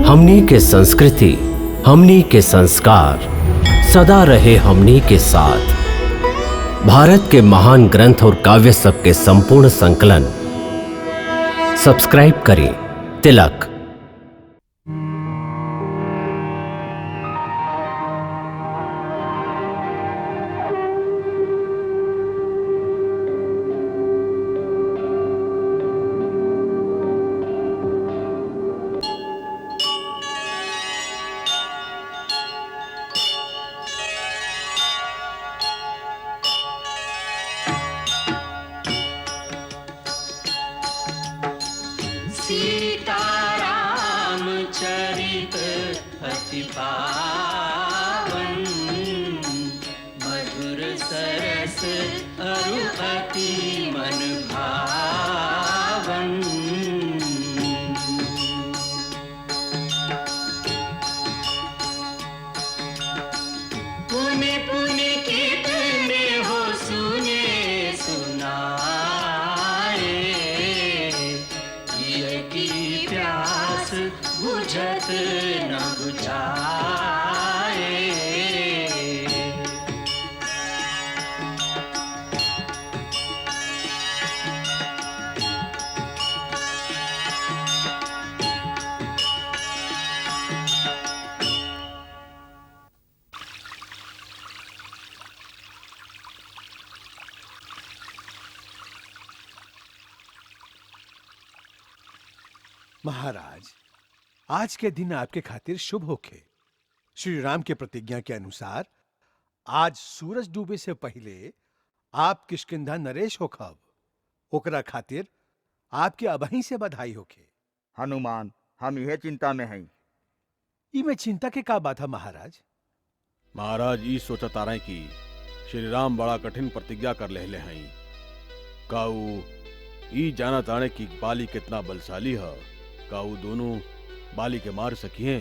हमनी के संस्कृति, हमनी के संस्कार सदा रहे हमनी के साथ। भारत के महान ग्रंथ और काव्य सब के संपूर्ण संकलन सब्सक्राइब करें तिलक। सीताराम चरित अति पावन, मधुर सरस अरु अति मन भावन। पुण्य पुण्य कितने हो सुने सुनाए, की प्यास बुझत न बुझाए। महाराज, आज के दिन आपके खातिर शुभ होखे। श्री राम के प्रतिज्ञा के अनुसार आज सूरज डूबे से पहले आप किष्किंधा नरेश होखब। ओकरा खातिर आपके अबही से बधाई होखे। हनुमान, हम यह चिंता में हैं। इमे चिंता के का बात है महाराज? महाराज ई सोचता रहे कि श्री राम बड़ा कठिन प्रतिज्ञा कर लेले हैं। काऊ ई जाना ताने कि बाली कितना बलशाली है। काऊ दोनों बाली के मार सकिए।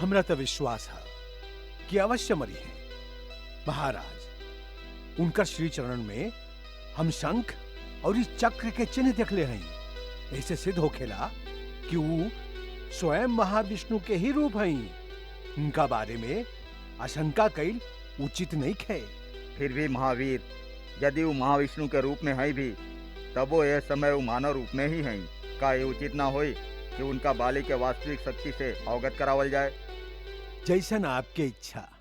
हमरा तो विश्वास है कि अवश्य मरी है। महाराज, उनका श्री चरण में हम शंख और इस चक्र के चिन्ह देखले हैं। ऐसे सिद्ध होखेला कि वो स्वयं महाविष्णु के ही रूप हैं। उनका बारे में आशंका कईल उचित नहीं है। फिर भी महावीर, यदि वो महाविष्णु के रूप में है भी, तब वो यह समय वो मानव रूप में ही हैं। का ये उचित ना होई कि उनका बाली के वास्तविक शक्ति से अवगत करावल जाए? जैसन आपके इच्छा।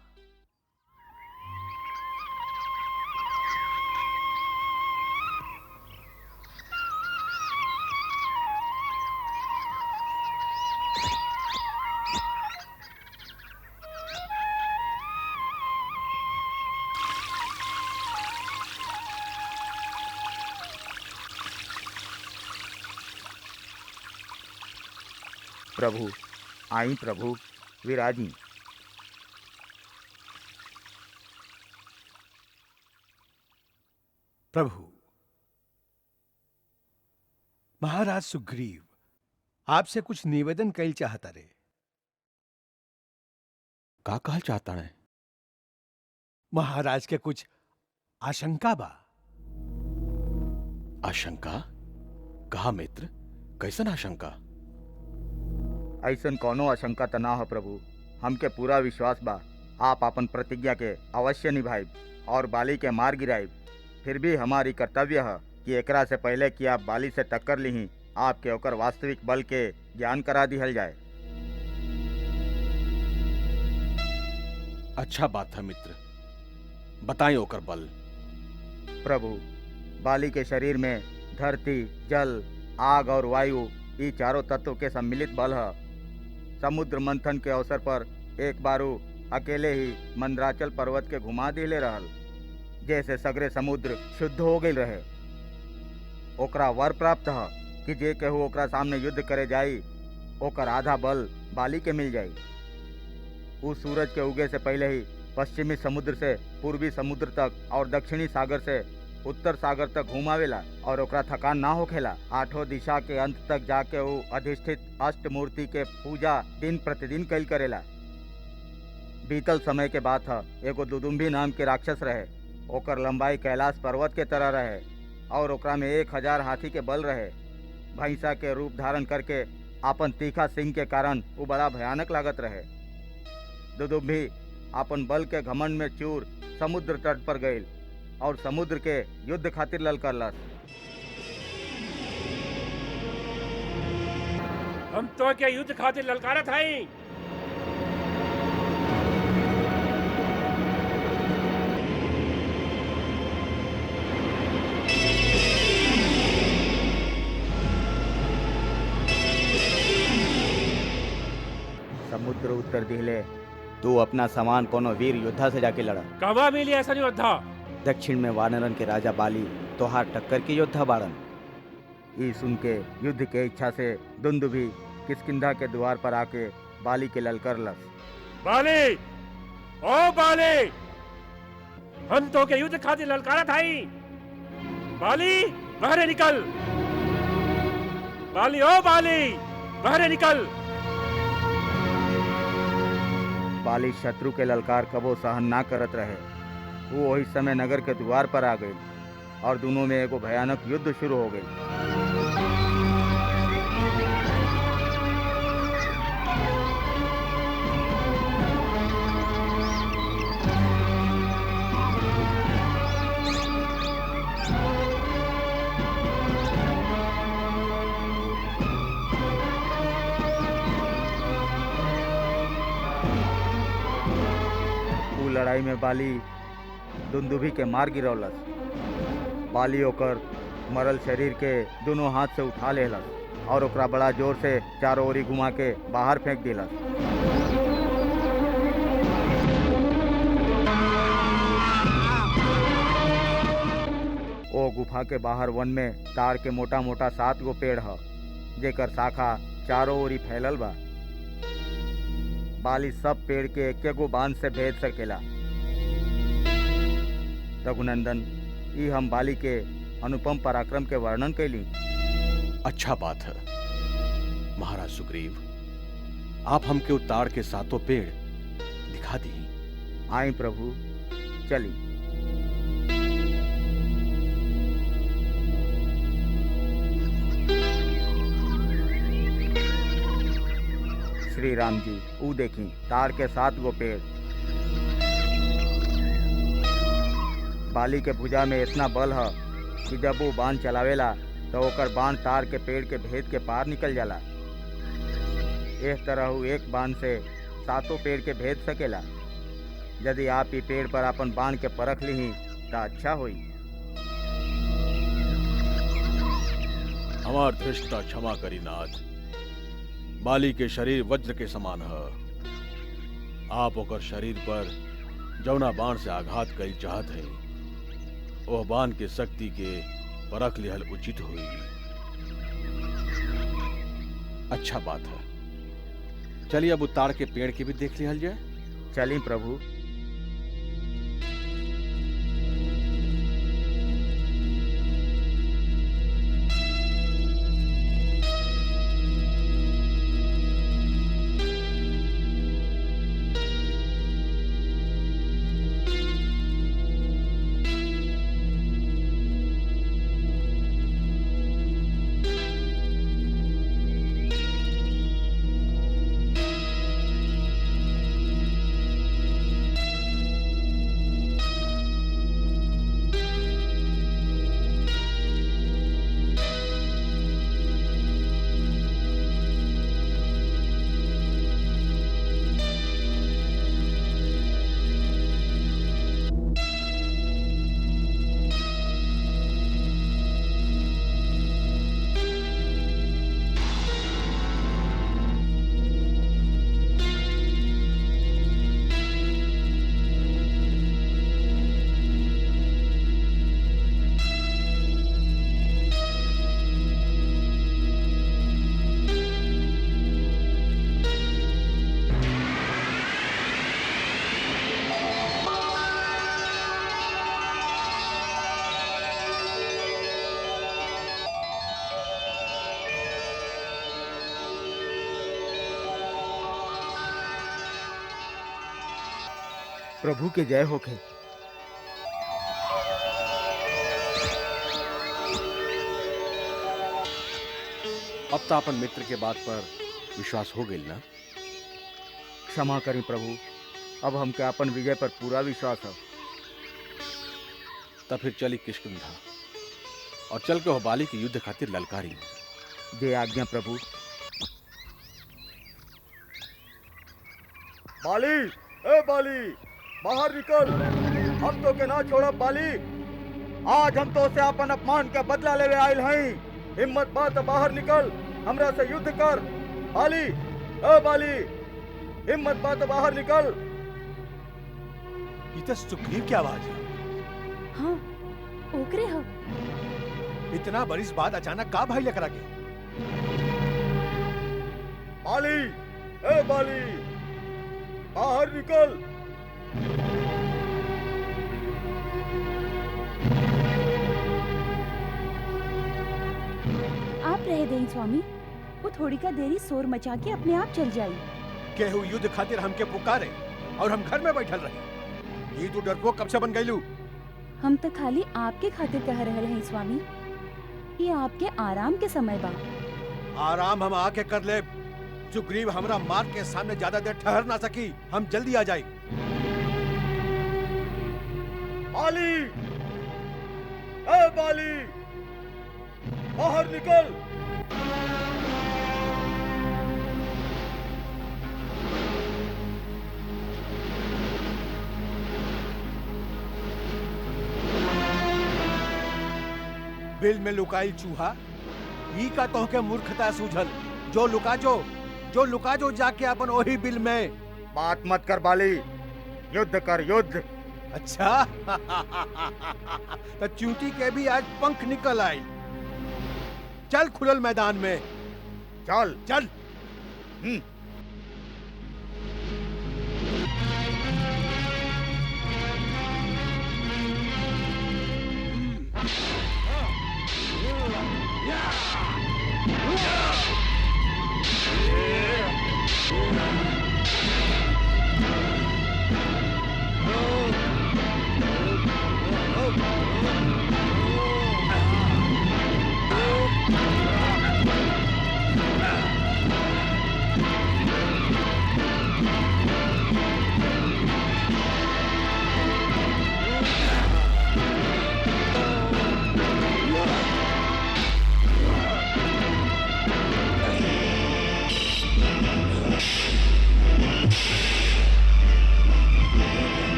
प्रभु आई, प्रभु विराजी। प्रभु, महाराज सुग्रीव आपसे कुछ निवेदन कैल चाहता रे। का कहल चाहता है? महाराज के कुछ आशंका बा। आशंका? कहा मित्र, कैसन आशंका? ऐसन कोनो आशंका त ना हो प्रभु। हमके पूरा विश्वास बा आप अपन प्रतिज्ञा के अवश्य निभाइब और बाली के मार गिराइब। फिर भी हमारी कर्तव्य है कि एकरा से पहले कि आप बाली से टक्कर लीही, आपके ओकर वास्तविक बल के ज्ञान करा दिहल जाए। अच्छा बात है मित्र, बताएं ओकर बल। प्रभु, बाली के शरीर में धरती, जल, आग और वायु ये चारों तत्वों के सम्मिलित बल है। समुद्र मंथन के अवसर पर एक बारू अकेले ही मंदराचल पर्वत के घुमा दिले रहल, जैसे सगरे समुद्र शुद्ध हो गई रहे। ओकरा वर प्राप्त है कि जे केहू ओकरा सामने युद्ध करे जाई, ओकर आधा बल बाली के मिल जाई। उस सूरज के उगे से पहले ही पश्चिमी समुद्र से पूर्वी समुद्र तक और दक्षिणी सागर से उत्तर सागर तक घुमावेला और ओकरा थकान ना होखेला। आठों दिशा के अंत तक जाके वो अधिष्ठित अष्ट मूर्ति के पूजा दिन प्रतिदिन कैल करेला। बीतल समय के बात है, एगो दुदुम्बी नाम के राक्षस रहे। ओकर लंबाई कैलाश पर्वत के तरह रहे और ओकरा में 1000 हाथी के बल रहे। भैंसा के रूप धारण करके आपन तीखा सिंह के कारण वो बड़ा भयानक लागत रहे। दुदुम्भी आपन बल के घमंड में चूर समुद्र तट पर गईल और समुद्र के युद्ध खातिर ललकारलस। हम तो के युद्ध खातिर ललकारत हई। समुद्र उत्तर दिले, तू अपना सामान कोनो वीर योद्धा से जाके लड़ा। कहवा मिली ऐसा योद्धा? दक्षिण में वानरन के राजा बाली तोहार टक्कर के योद्धा बाड़न। ई सुन के युद्ध के इच्छा से दुंदुभी किष्किंधा के द्वार पर आके बाली के ललकारलस। बाली, ओ बाली, हम तो के युद्ध खातिर ललकारत हई। बाली, बाहर निकल। बाली, ओ बाली, बाहर निकल। बाली शत्रु के ललकार कबो सहन ना करत रहे। वो वही समय नगर के द्वार पर आ गई और दोनों में एगो भयानक युद्ध शुरू हो गई। लड़ाई में बाली दुंदुभी के मार गिरौलस। बाली ओकर मरल शरीर के दोनों हाथ से उठा लेलस और ओकरा बड़ा जोर से चारों ओरी घुमा के बाहर फेंक दिलस। ओ गुफा के बाहर वन में ताड़ के मोटा मोटा 7 गो पेड़ ह, जेकर शाखा चारों ओरी फैलल बा। बाली सब पेड़ के एक गो बांध से भेद सकेला। रघुनंदन, ई हम बाली के अनुपम पराक्रम के वर्णन कैली। अच्छा बात है महाराज सुग्रीव, आप हमके उतार के 7 पेड़ दिखा दी। आई प्रभु, चली। श्री राम जी, ऊ देखी ताड़ के 7 गो पेड़। बाली के भुजा में इतना बल है कि जब वो बाण चलावेला तो ओकर बाण ताड़ के पेड़ के भेद के पार निकल जाला। इस तरह वो एक बाण से 7 पेड़ के भेद सकेला। यदि आप ही पेड़ पर अपन बाण के परख ली तो अच्छा होई। हमार धृष्टता क्षमा करी नाथ। बाली के शरीर वज्र के समान है। आप ओकर शरीर पर जौना बाण से आघात कई चाहत है, ओह बाण के शक्ति के परख लिहल उचित हुई। अच्छा बात है, चलिए अब उतार के पेड़ के भी देख लिहल जाए। चली प्रभु। प्रभु के जय होखे। अब तो अपन मित्र के बात पर विश्वास हो गई ना? क्षमा करी प्रभु, अब हमके अपन विजय पर पूरा विश्वास है। तब फिर चली किष्किंधा और चल के हो बाली के युद्ध खातिर ललकारी। जे आज्ञा प्रभु। बाली, ए बाली, बाहर निकल, हम तो के ना छोड़ा बाली। आज हम तो से अपन अपमान का बदला लेवे आयल हई। हिम्मत बात बाहर निकल, हमरा से युद्ध कर। बाली, ए बाली, हिम्मत बात बाहर निकल। ये तो सुग्रीव की आवाज है। हाँ, ओकरे हो। इतना बरिस बाद अचानक का भाई लेकर आगे? बाली, ए बाली, बाहर निकल। आप रह दें स्वामी, वो थोड़ी का देरी शोर मचा के अपने आप चल जाई। केहू युद्ध खातिर हमके पुकारे और हम घर में बैठल रहे। ये तू डरपोक कब से बन गईलू? हम तो खाली आपके खातिर कह रहे हैं स्वामी, ये आपके आराम के समय बा। आराम हम आके कर ले। सुग्रीव हमरा मार के सामने ज्यादा देर ठहर ना सकी। हम जल्दी आ जाए। बाली, ए बाली, बाहर निकल। बिल में लुकाई चूहा, ई का तो के मूर्खता सूझल। जो लुका जो जाके अपन वही बिल में। बात मत कर बाली, युद्ध कर युद्ध। अच्छा तो चूटी के भी आज पंख निकल आई। चल खुलल मैदान में। चल चल।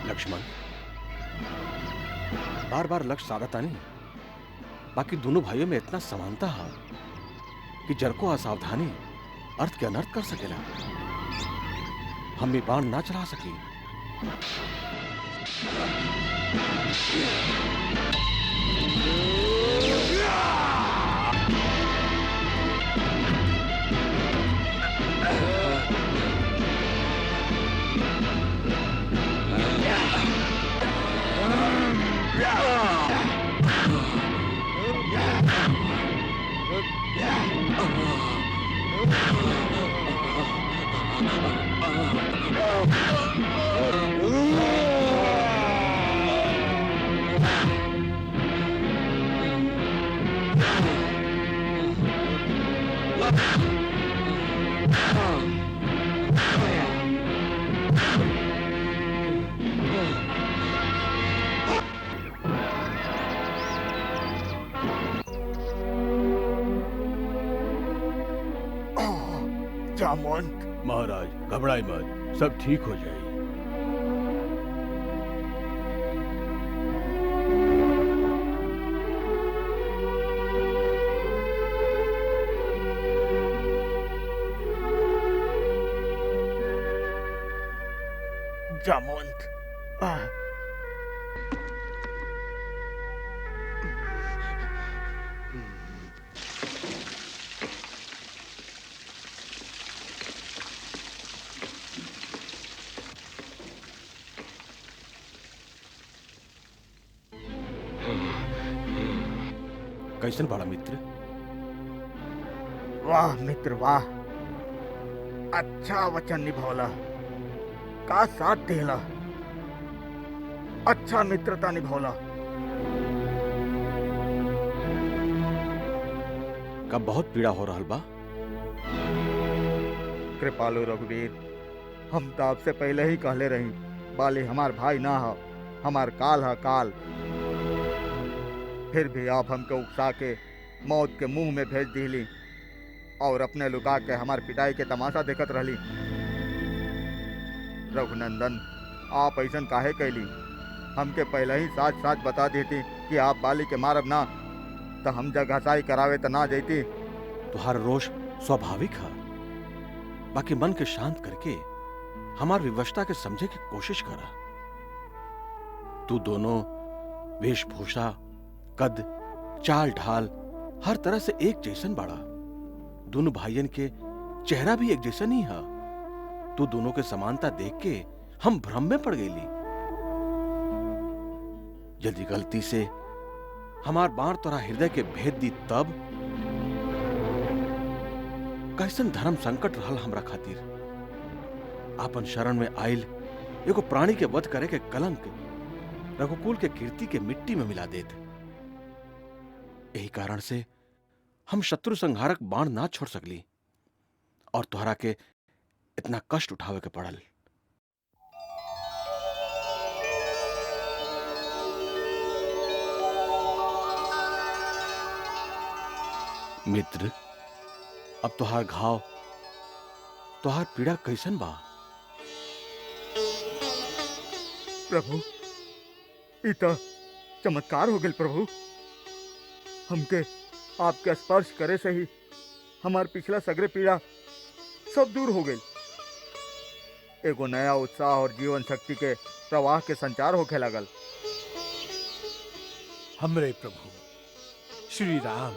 लक्ष्मण, बार बार लक्ष्य साधता नहीं, बाकी दोनों भाइयों में इतना समानता है कि जर को असावधानी अर्थ के अनर्थ कर सकेला। हम भी बाण ना चला सकी। जामवंत, महाराज घबराए मत, सब ठीक हो जाए। जामवंत, कैसन बड़ा मित्र? वाह मित्र वाह, अच्छा वचन निभौला, का साथ देला, अच्छा मित्रता निभौला। का बहुत पीड़ा हो रहा बा? कृपालु रघुवीर, हम तो आपसे पहले ही कहले रही, बाली हमार भाई ना हो, हमार काल है काल। फिर भी आप हमको उकसा के मौत के मुंह में भेज दिली और अपने लुका के हमार पिटाई के तमाशा देखत रहली। रघुनंदन, आप ऐसन काहे कैली? हमके पहले ही साथ साथ बता देती कि आप बाली के मारब ना, तो हम जग हसाई करावे तो ना जैती। तुहार रोष स्वाभाविक है, बाकी मन के शांत करके हमार विवशता के समझे की कोशिश करा। तू दोनों वेशभूषा, कद, चाल ढाल हर तरह से एक जैसन बाड़ा। दोनों भाइयन के चेहरा भी एक जैसा नहीं है। तू दोनों के समानता देख के हम भ्रम में पड़ गईली। यदि गलती से हमार बाण तोरा हृदय के भेद दी तब कैसन धर्म संकट रहल हमरा खातिर। आपन शरण में आयल एगो प्राणी के वध करे के कलंक रघुकुल के कीर्ति के मिट्टी में मिला देत। यही कारण से हम शत्रु संहारक बाण ना छोड़ सकली और तोहरा के इतना कष्ट उठावे के पड़ल। मित्र, अब तोहार घाव, तोहार पीड़ा कैसन बा? प्रभु, इता चमत्कार हो गए प्रभु। हमके आपके स्पर्श करे से ही हमार पिछला सगरे पीड़ा सब दूर हो गई। एगो नया उत्साह और जीवन शक्ति के प्रवाह के संचार होके लगल। हमरे प्रभु श्री राम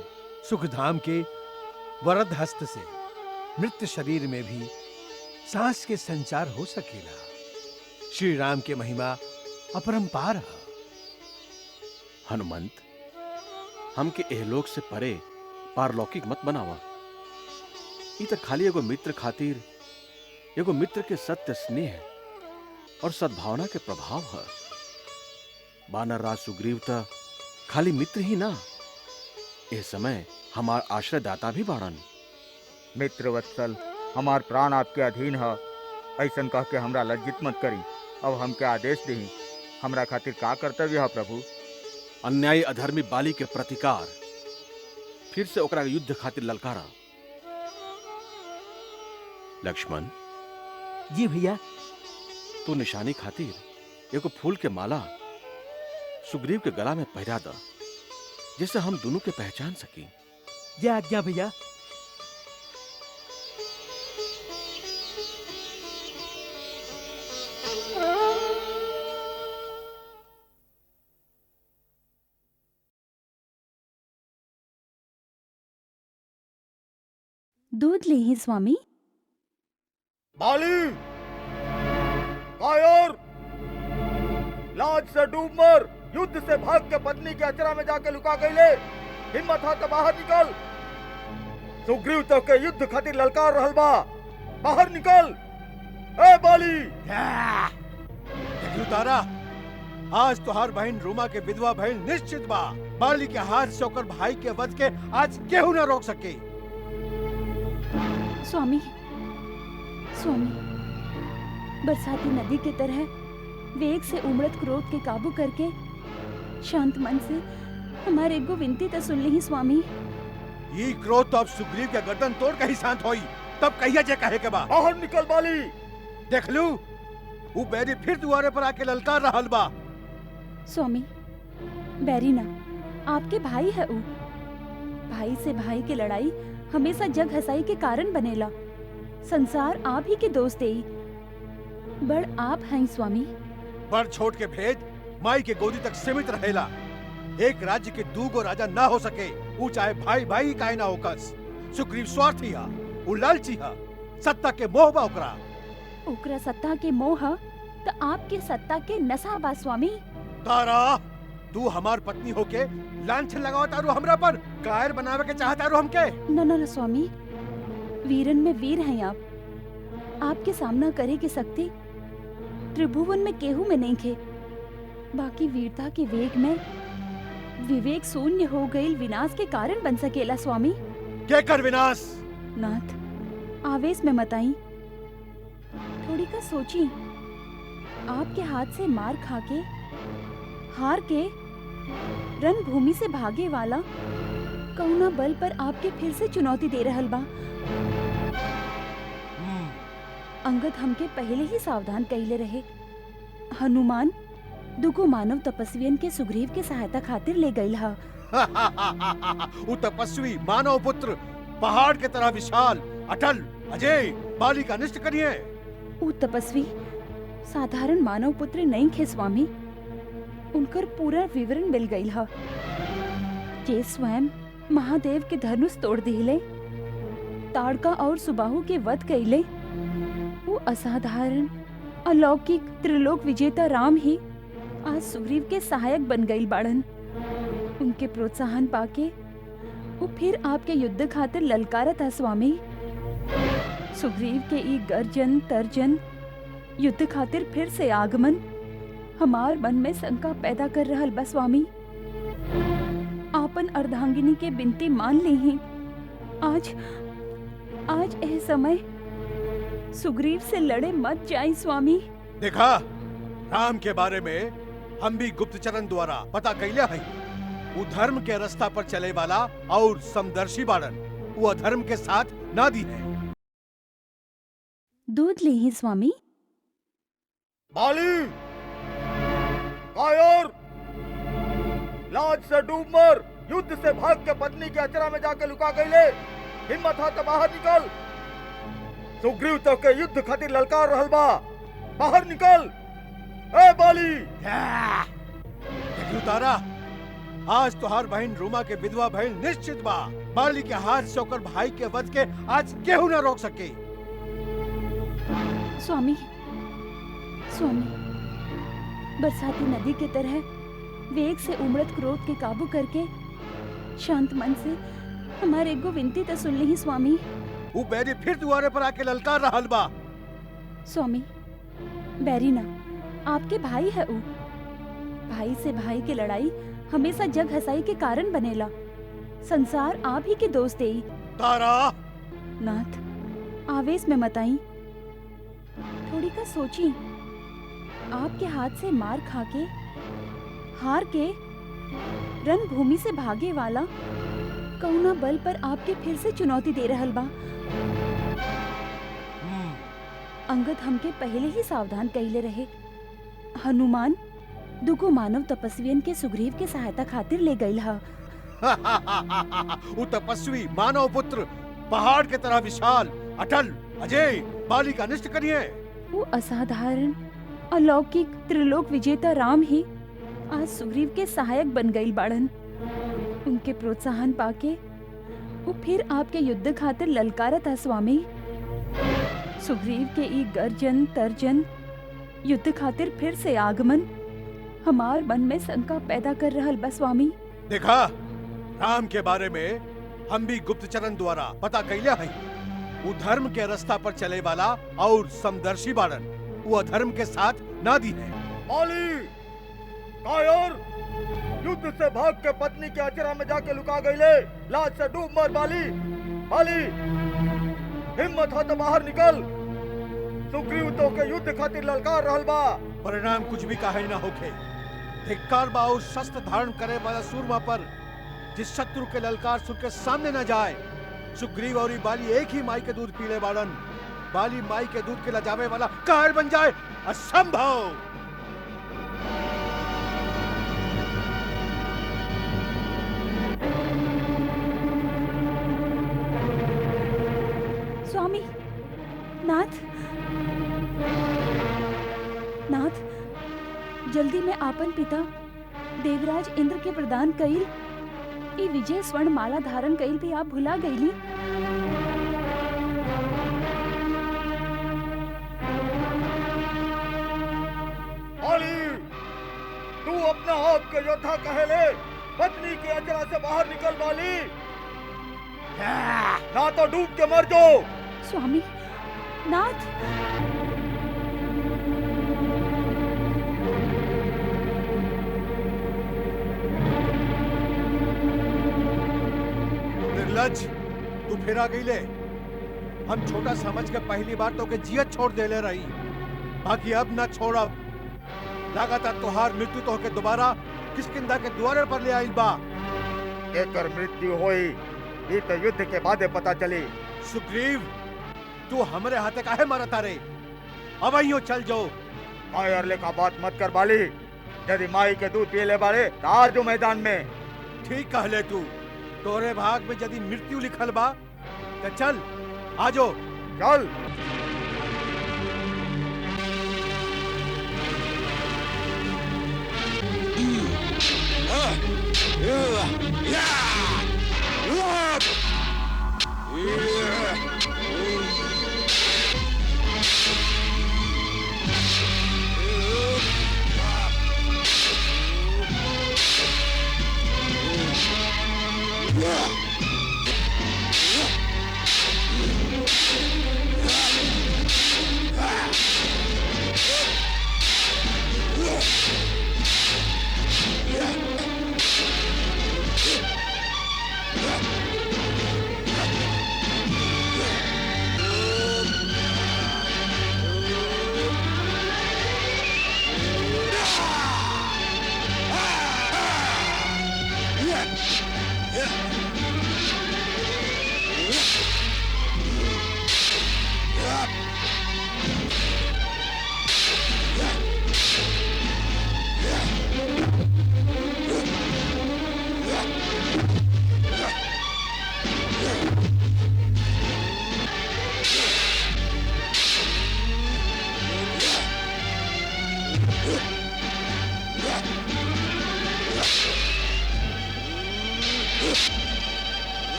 सुखधाम के वरद हस्त से मृत शरीर में भी सांस के संचार हो सकेला। श्री राम के महिमा अपरंपार है। हनुमंत, हमके एहलोक से परे पारलौकिक मत बनावा। ई त खाली एगो मित्र खातिर, एगो मित्र के सत्य स्नेह और सद्भावना के प्रभाव है। बानर राज सुग्रीव त खाली मित्र ही ना, ए समय हमार आश्रयदाता भी बाड़न। मित्र वत्सल, हमार प्राण आपके अधीन है, ऐसन कह के हमरा लज्जित मत करी। अब हमके आदेश दी, हमरा खातिर का कर्तव्य है प्रभु? अन्यायी अधर्मी बाली के प्रतिकार, फिर से ओकरा युद्ध खातिर ललकारा। लक्ष्मण जी भैया। तू निशानी खातिर एगो फूल के माला सुग्रीव के गला में पहरा दा, जिससे हम दोनों के पहचान सकी। जय आज्ञा भैया। दूध ले ही स्वामी। बाली, कायर, लाज से डूब मर, युद्ध से भाग के पत्नी के अचरा में जाके लुका गईले। हिम्मत हा तो बाहर निकल। सुग्रीव तो के युद्ध खातिर ललकार रहल बा, बाहर निकल। ए बाली, देखलू तारा, आज तोहार बहन रूमा के विधवा भइल निश्चित बा। बाली के हाथ से ओकर भाई के वध के आज केहू न रोक सके। स्वामी, स्वामी, बरसाती नदी की तरह वेग से उमड़त क्रोध के काबू करके शांत मन से हमारे एगो विनती तो सुन ली स्वामी। ये क्रोध तो अब सुग्रीव के गर्दन तोड़ के ही शांत होई, तब कहिया जे कहे के बा। बाहर निकल बाली। देख लू, वो बैरी फिर दुआरे पर आके ललकार रहल बा। स्वामी, बैरी ना, आपके भाई है ऊ। भाई से भाई की लड़ाई हमेशा जग हसाई के कारण बनेला। संसार आप ही के दोस्त है, बड़ आप हैं स्वामी। बड़ छोट के भेद माई के गोदी तक सीमित रहेला। एक राज्य के दूगो राजा ना हो सके, वो चाहे भाई भाई काहे ना होकस। सुग्रीव स्वार्थी हा, वो लालची हा, सत्ता के मोह बा ओकरा। ओकरा सत्ता के मोह तो आपके सत्ता के नशा बा स्वामी। तारा, तू हमार पत्नी होके लांछन लगावा तारू हमरा पर, कायर बनावे के चाहता रू हमके। न न न स्वामी, वीरन में वीर हैं आप। आपके सामना करे के शक्ति त्रिभुवन में केहू में नहीं खे। बाकी वीरता के वेग में विवेक शून्य हो गई विनाश के कारण बन सकेला स्वामी। के कर विनाश? नाथ, आवेश में मत आई, थोड़ी का सोची। आपके हाथ से मार खाके हार के रणभूमि से भागे वाला कौना बल पर आपके फिर से चुनौती दे रहल बा। अंगद हमके पहले ही सावधान कइले रहे। हनुमान दुगो मानव तपस्वियन के सुग्रीव के सहायता खातिर ले गइल हा। वो तपस्वी मानव पुत्र पहाड़ के तरह विशाल, अटल, अजय बाली का अनिष्ट करिए। वो तपस्वी साधारण मानव पुत्र नहीं खे स्वामी। उनकर पूरा विवरण मिल गइल हा। जे स्वयं महादेव के धनुष तोड़ दिले, ताड़का और सुबाहु के वध कइले। वो असाधारण अलौकिक त्रिलोक विजेता राम ही आज सुग्रीव के सहायक बन गइल बाड़न। उनके प्रोत्साहन पाके वो फिर आपके युद्ध खातिर ललकारत है स्वामी। सुग्रीव के ई गर्जन तर्जन युद्ध खातिर फिर से आगमन हमार मन में शंका पैदा कर रहल बा स्वामी। आपन अर्धांगिनी के बिनती मान ली ही। आज यह समय सुग्रीव से लड़े मत जाए स्वामी। देखा, राम के बारे में हम भी गुप्तचरण द्वारा पता कैले हैं। वो धर्म के रास्ता पर चले वाला और समदर्शी बाड़न। वो अधर्म के साथ ना दी है। दूध ले ही स्वामी। बाली, कायर, लाज से डूब मर। युद्ध से भाग के पत्नी के अचरा में जाके लुका गईले। हिम्मत हा तो बाहर निकल। सुग्रीव तो के युद्ध खातिर ललकार रहल बा। बाहर निकल। ए बाली! देखलू तारा, आज तुहार बहन रूमा के विधवा बहन निश्चित बा। बाली के हाथ से होकर भाई के वध के आज केहू न रोक सके। स्वामी, स्वामी, बरसाती नदी के तरह वेग से उमड़त क्रोध के काबू करके शांत मन से हमारे एगो विनती तो सुन ली स्वामी। वो बैरी फिर दुआरे पर आके ललकार रहल बा। स्वामी, बैरीना आपके भाई है ऊ। भाई से भाई की लड़ाई हमेशा जग हसाई के कारण बनेला। संसार आप ही के दोस्त देई। तारा! नाथ, आवेश में मत आई, थोड़ी का सोची। आपके हाथ से मार खाके हार के रणभूमि से भागे वाला कौना बल पर आपके फिर से चुनौती दे रहल बा। अंगद हमके पहले ही सावधान कइले रहे। हनुमान दुगो मानव तपस्वियन के सुग्रीव के सहायता खातिर ले गइल हा। वो तपस्वी मानव पुत्र पहाड़ के तरह विशाल, अटल, अजय बाली का अनिष्ट करिए। वो असाधारण अलौकिक त्रिलोक विजेता राम ही आज सुग्रीव के सहायक बन गइल बाड़न। उनके प्रोत्साहन पाके वो फिर आपके युद्ध खातिर ललकारत है स्वामी। सुग्रीव के ई गर्जन तर्जन युद्ध खातिर फिर से आगमन हमार मन में शंका पैदा कर रहल बा स्वामी। देखा, राम के बारे में हम भी गुप्तचरण द्वारा पता कैले हैं। वो धर्म के रास्ता पर चले वाला और समदर्शी बाड़न। वो अधर्म के साथ ना दी है। बाली, कायर, युद्ध से भाग के पत्नी के अचरा में जाके लुका गईले। लाज से डूब मर बाली। बाली, हिम्मत हा तो बाहर निकल। सुग्रीव तो के युद्ध खातिर ललकार रहल बा। परिणाम कुछ भी काहे ना होखे। धिक्कार बा और शस्त्र धारण करे वाला सूरमा पर, जिस शत्रु के ललकार सुन के सामने न जाए। सुग्रीव और बाली एक ही माई के दूध पीले बाड़न। बाली माई के दूध के लजावे वाला कायर बन जाए, असंभव। स्वामी, नाथ, नाथ, जल्दी में आपन पिता देवराज इंद्र के प्रदान कइल ई विजय स्वर्ण माला धारण कइल भी आप भुला गईली। बाली, तू अपने अपना आप के योद्धा कहेले, पत्नी के अचरा से बाहर निकल बाली, ना तो डूब के मर जाओ। स्वामी नाथ, निर्लज, तू फिर आ गई ले। हम छोटा समझ के पहली बार तो के जियत छोड़ दे ले रही, बाकी अब ना छोड़ब। लगातार तोहार मृत्यु तो के दोबारा किष्किंधा के द्वार पर ले आइल बा। एकर मृत्यु होई ई तो युद्ध के बादे पता चली। सुग्रीव, तू हमरे हाथे काहे मारता रे? अब अइयो चल जाओ। कायर लेखा बात मत कर बाली, यदि माई के दूध पिए ले बारे तार जो मैदान में। ठीक कहले तू, तोरे भाग में यदि मृत्यु लिखल बा तो चल आजो। चल।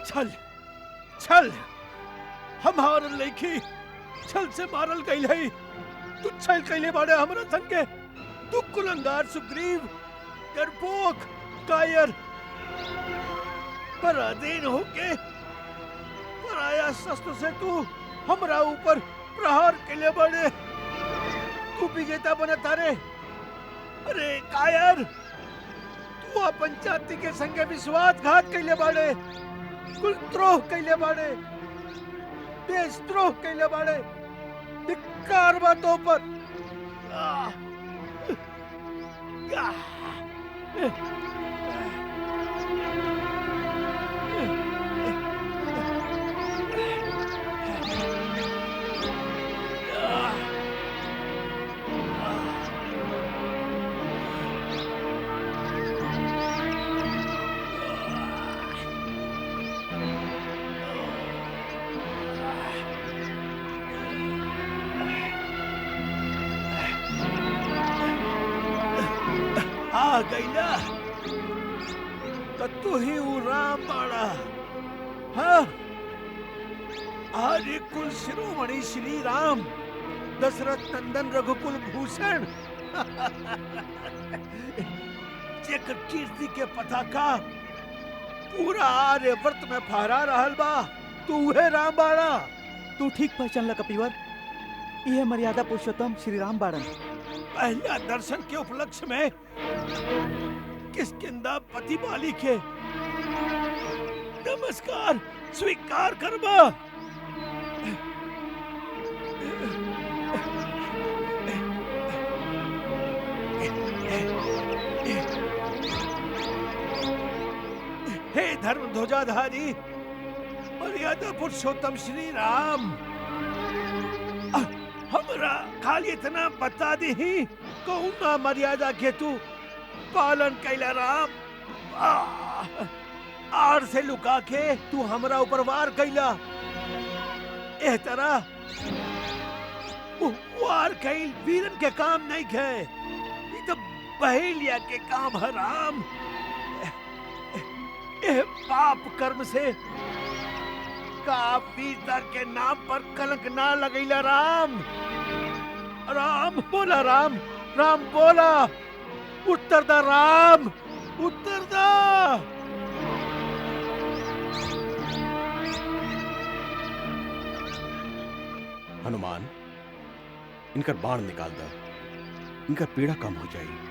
चल चल, हमार लड़की छल से मारल गई है। तू छल कैले बाड़े हमरा संगे। तू कुलंगार सुग्रीव, डरपोक, कायर, पराधीन होके पराया शस्त्र से तू हमरा ऊपर प्रहार कैले बाड़े। तू विजेता बनता रे। अरे कायर, तू अपन जाति के संगे विश्वासघात कैले बाड़े, कुलद्रोह कैले बाड़े, देशद्रोह कैले बाड़े। धिक्कार बातों पर। आ गईला तो तू ही वो राम बाड़ा। हाँ, आर्य कुल शिरोमणि श्री राम, दशरथ नंदन रघुकुल भूषण, जेकर कीर्ति के पताका पूरा आर्यवर्त में फहरा रहल बा। तू है राम बाड़ा। तू ठीक पहचानला कपिवर, यह मर्यादा पुरुषोत्तम श्री राम बाड़न। पहला दर्शन के उपलक्ष्य में किष्किंधा पति बाली के नमस्कार स्वीकार करबा। हे धर्म ध्वजाधारी मर्यादा पुरुषोत्तम श्री राम, हम हमरा खाली इतना बता दी ही कौना मर्यादा के तू पालन कैला राम। आर से लुका के तू हमरा ऊपर वार कैला। एह तरह वार कैल वीरन के काम नहीं खे, ये तो बहेलिया के काम है राम। एह पाप कर्म से का वीरता के नाम पर कलंक ना लगैला राम। राम बोला राम, राम बोला, उत्तर दा राम, उत्तर दा। हनुमान, इनकर बाण निकाल दो, इनका पीड़ा कम हो जाए।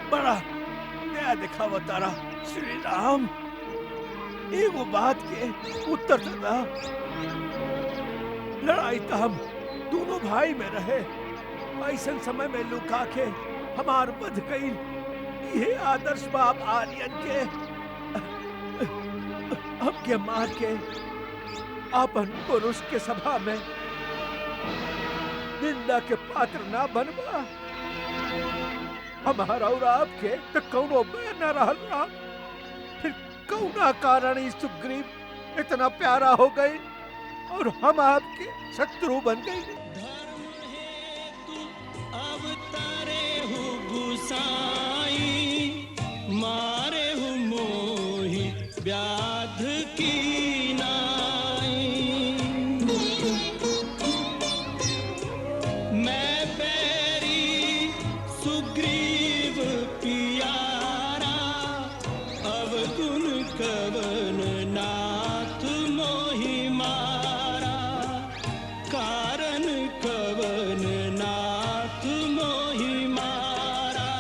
बड़ा नया दिखावा तारा श्री राम। एगो बात के उत्तर देना। लड़ाई तो हम दोनों भाई में रहे, ऐसन समय में लुका के हमार बध गई। ये आदर्श बाप आर्यन के हमके मार के अपन पुरुष के सभा में निंदा के पात्र ना बनवा। हमारा और आपके तो कौनो बैर न रहल राम। फिर कौना कारण इस सुग्रीव इतना प्यारा हो गए और हम आपके शत्रु बन गए। अवतारे हूँ गुसाई, मारे हूँ मोहि व्याध की नाई। मैं बैरी सुग्रीव पियारा, अवगुण कवन नाथ मोहि मारा। कारण कवन नाथ मोहि मारा।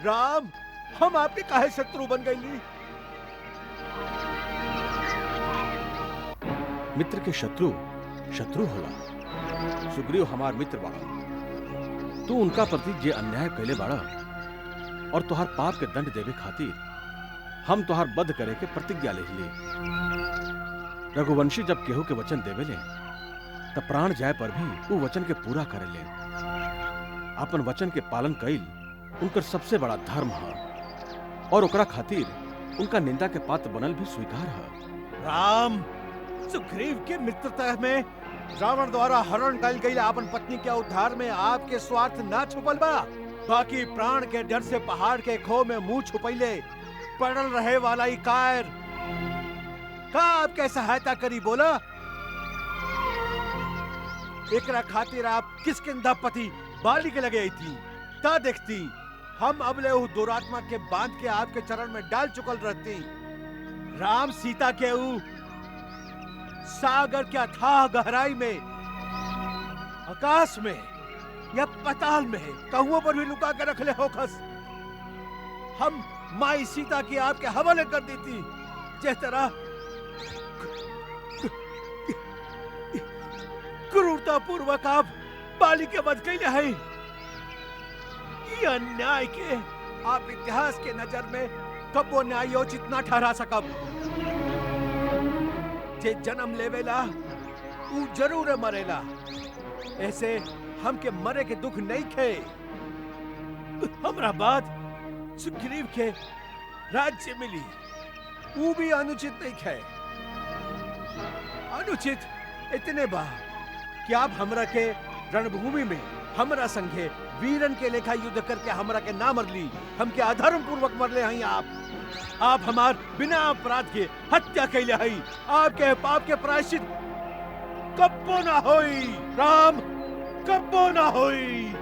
राम, हम आपके काहे शत्रु बन गई? मित्र के शत्रु शत्रु होला। सुग्रीव हमार मित्र बाड़ा, तू उनका प्रति जे अन्याय कैले बाड़ा और तुहार पाप के दंड देवे खातिर हम तुहार वध करे के प्रतिज्ञा ले ली। रघुवंशी जब केहू के वचन देवे ले तब प्राण जाए पर भी वो वचन के पूरा करे ले। अपन वचन के पालन कैल उनकर सबसे बड़ा धर्म है और ओकरा खातिर उनका निंदा के पात्र बनल भी स्वीकार है। राम, सुग्रीव के मित्रता में रावण द्वारा हरण कल गई अपन पत्नी के उद्धार में आपके स्वार्थ ना छुपल बा। बाकी प्राण के डर से पहाड़ के खो में मुंह छुपैले पड़ल रहे वाला ही कायर का आपके सहायता करी बोला। एकरा खातिर आप किसकिंधा पति बाली के लगे आई थी ता देखती हम अबले उ दुरात्मा के बांध के आपके चरण में डाल चुकल रहती। राम सीता के उ सागर के अथाह गहराई में, आकाश में या पताल में कहुओं पर भी लुका के रख ले होखस। हम माई सीता की आपके हवाले कर देती। जिस तरह क्रूरता पूर्वक आप बाली के वध कैले हैं, ये अन्याय के आप इतिहास के नजर में कबो न्यायोचित ना ठहरा सकब। जे जन्म लेवेला ऊ जरूर मरेला, ऐसे हमके मरे के दुख नहीं खे। हमरा बाद सुग्रीव के राज्य मिली, ऊ भी अनुचित नहीं खे। अनुचित इतने बा कि आप हमरा के रणभूमि में हमरा संगे वीरन के लेखा युद्ध करके हमरा के ना मरली, हमके अधर्म पूर्वक मरले हैं। आप हमार बिना अपराध के हत्या कैले हैं। आपके पाप के प्रायश्चित कब्बो ना होई राम, कब्बो ना होई।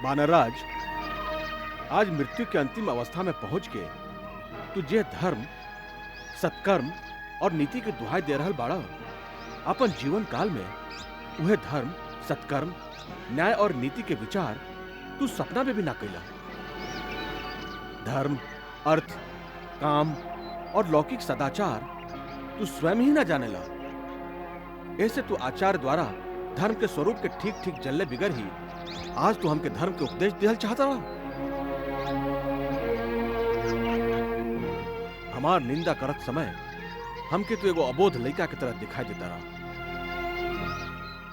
वानरराज, आज मृत्यु के अंतिम अवस्था में पहुंच के तुझे धर्म, सत्कर्म और नीति की दुहाई दे रहल बाड़ा, अपन जीवन काल में वह धर्म, सत्कर्म, न्याय और नीति के विचार तू सपना में भी ना कैला। धर्म, अर्थ, काम और लौकिक सदाचार तू स्वयं ही ना जानेला। ऐसे तू आचार्य द्वारा धर्म के स्वरूप के ठीक ठीक जलने बिगर ही आज तू हमके धर्म के उपदेश दिहल चाहता रहा। हमार निंदा करत समय हमके तू एगो अबोध लड़का की तरह दिखाई देता रहा।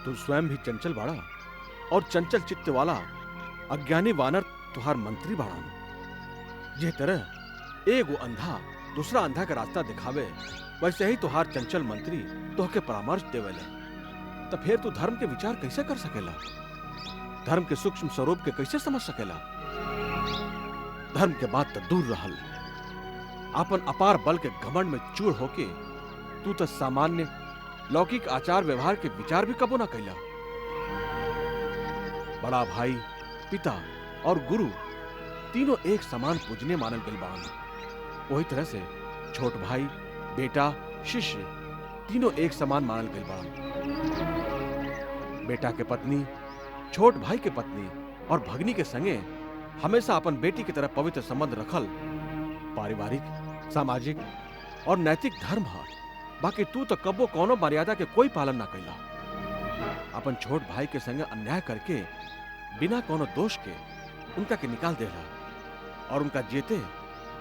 तू स्वयं भी चंचल बाड़ा और चंचल चित्त वाला अज्ञानी वानर तुहार मंत्री बाड़न। जे तरह एगो अंधा दूसरा अंधा का रास्ता दिखावे, वैसे ही तुहार चंचल मंत्री तोहके परामर्श देवेले। तो फिर तू धर्म के विचार कैसे कर सकेला? धर्म के सूक्ष्म स्वरूप के कैसे समझ सकेला? धर्म के बात तो दूर रहल, अपन अपार बल के घमंड में चूर होके तू तो सामान्य लौकिक आचार व्यवहार के विचार भी कबो ना कैला। बड़ा भाई, पिता और गुरु तीनों एक समान पूजने मानल गइल बान। वही तरह से छोट भाई, बेटा, शिष्य तीनों एक समान मानल गइल बान। बेटा के पत्नी, छोट भाई के पत्नी और भगनी के संगे हमेशा अपन बेटी की तरह पवित्र संबंध रखल पारिवारिक, सामाजिक और नैतिक धर्म है। बाकी तू तो कबो कोनो मर्यादा के कोई पालन ना कैला। अपन छोट भाई के संगे अन्याय करके बिना कोनो दोष के उनका के निकाल देला और उनका जेते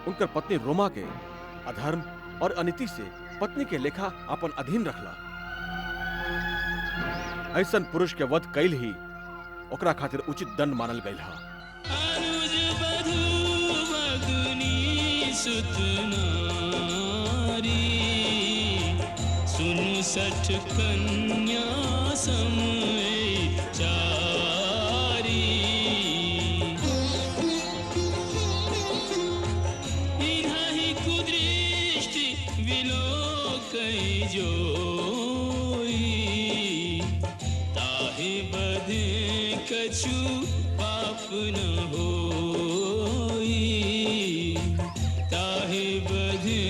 उनकर पत्नी रोमा के अधर्म और अनिति से पत्नी के लेखा अपन अधीन रखला। ऐसन पुरुष के वध कैल ही ओकरा खातिर उचित दंड मानल गइल हा। अनुज बधू भगनी सुत नारी, सुनु सठ कन्या समय चारी। इन्हाही कुदृष्टि विलोकई जोई, ताहि बधे कछु पाप न होई, ताहि बधे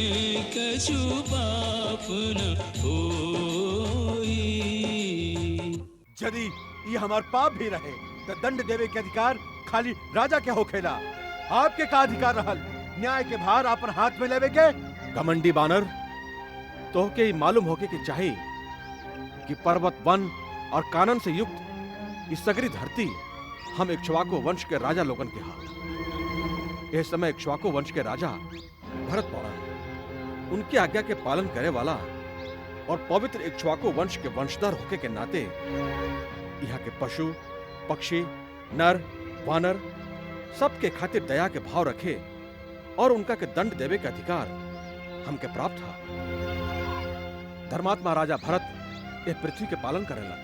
कछु पाप न होई। यदि ये हमार पाप भी रहे तो दंड देवे के अधिकार खाली राजा के होखेला। आपके का अधिकार रहल न्याय के भार अपन हाथ में लेवे के? घमंडी बानर, तोहके ही मालूम होके कि चाहे कि पर्वत, वन और कानन से युक्त इस सगरी धरती हम इक्ष्वाकु वंश के राजा लोगन के हाथ। इस समय इक्ष्वाकु वंश के राजा भरत पौराण, उनकी आज्ञा के पालन करे वाला और पवित्र इक्ष्वाकु वंश के वंशधर होके के नाते यहाँ के पशु, पक्षी, नर, वानर सबके खातिर दया के भाव रखे और उनका के दंड देवे के अधिकार हमके प्राप्त था। धर्मात्मा राजा भरत एक पृथ्वी के पालन करेला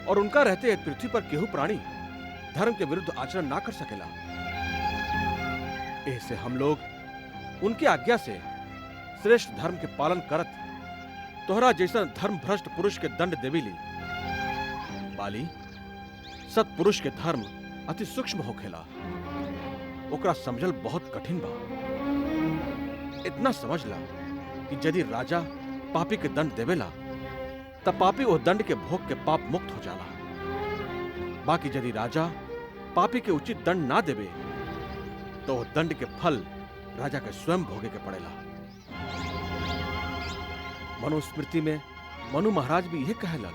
और उनका रहते एक पृथ्वी पर केहू प्राणी धर्म के विरुद्ध आचरण ना कर सकेला। ऐसे हम लोग उनकी आज्ञा से श्रेष्ठ धर्म के पालन करत तोहरा जैसा धर्म भ्रष्ट पुरुष के दंड देविली। बाली, सत्पुरुष के धर्म अति सूक्ष्म होखेला, ओकरा समझल बहुत कठिन बा। इतना समझ ला कि यदि राजा पापी के दंड देवेला तब पापी वो दंड के भोग के पाप मुक्त हो जाला। बाकी यदि राजा पापी के उचित दंड ना देवे तो वो दंड के फल राजा के स्वयं भोगे के पड़ेला। मनुस्मृति में मनु महाराज भी यह कहेला,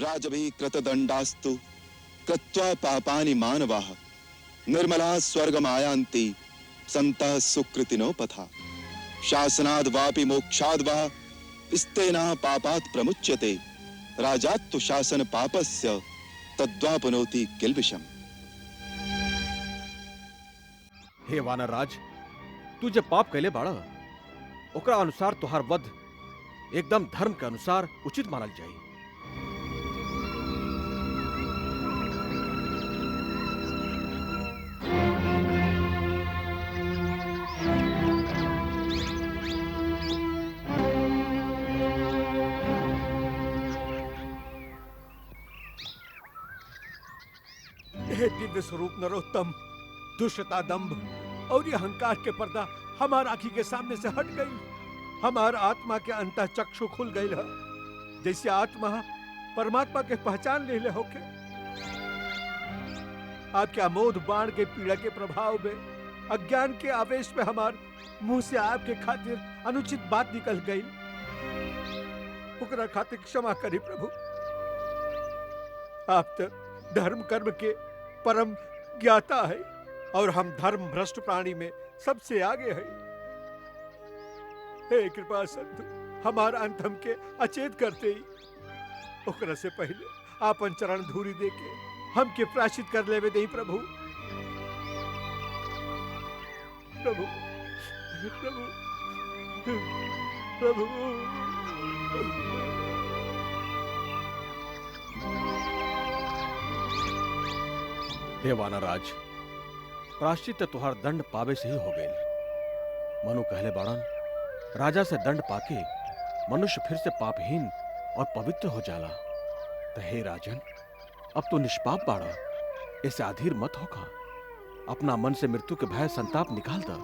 राजभी कृतदंडास्तु कृत्वा पापानि मानवाः निर्मला स्वर्गमायान्ति सन्तः सुकृतिनो पथा शासनाद् वापि मोक्षाद् वा स्तेना पापात् प्रमुच्यते राजात्तु शासन पापस्य तद्वापनोति किल्बिषम्। हे वानर राज, तू जब पाप कैले बाड़ा ओकरा अनुसार तुहार वध एकदम धर्म के अनुसार उचित मानल जाई। हे दिव्य स्वरूप नरोत्तम, दुष्टता, दंभ और ये अहंकार के पर्दा हमार आंखी के सामने से हट गई। हमार आत्मा के अंतः चक्षु खुल गई है जैसे आत्मा परमात्मा के पहचान ले ले होके। आपके अमोध बाण के पीड़ा के प्रभाव में, अज्ञान के आवेश में हमार मुंह से आपके खातिर अनुचित बात निकल गई। ओकरा खातिर क्षमा करी प्रभु। आप तो धर्म कर्म के परम ज्ञाता है और हम धर्म भ्रष्ट प्राणी में सबसे आगे है। हे कृपा सिंधु, हमारा अंत हमके अचेत करते ही ओकरा से पहले आपन चरण धूरी देके हमके प्रायश्चित कर लेवे दे प्रभु। प्रभु प्रभु प्रभु हे वानराज, प्राश्चित तुहार दंड पावे से ही हो गए। मनु कहले बाड़न, राजा से दंड पाके मनुष्य फिर से पापहीन और पवित्र हो जाला। तो हे राजन, अब तो निष्पाप बाड़ा, ऐसे अधीर मत होखा। अपना मन से मृत्यु के भय संताप निकाल दा।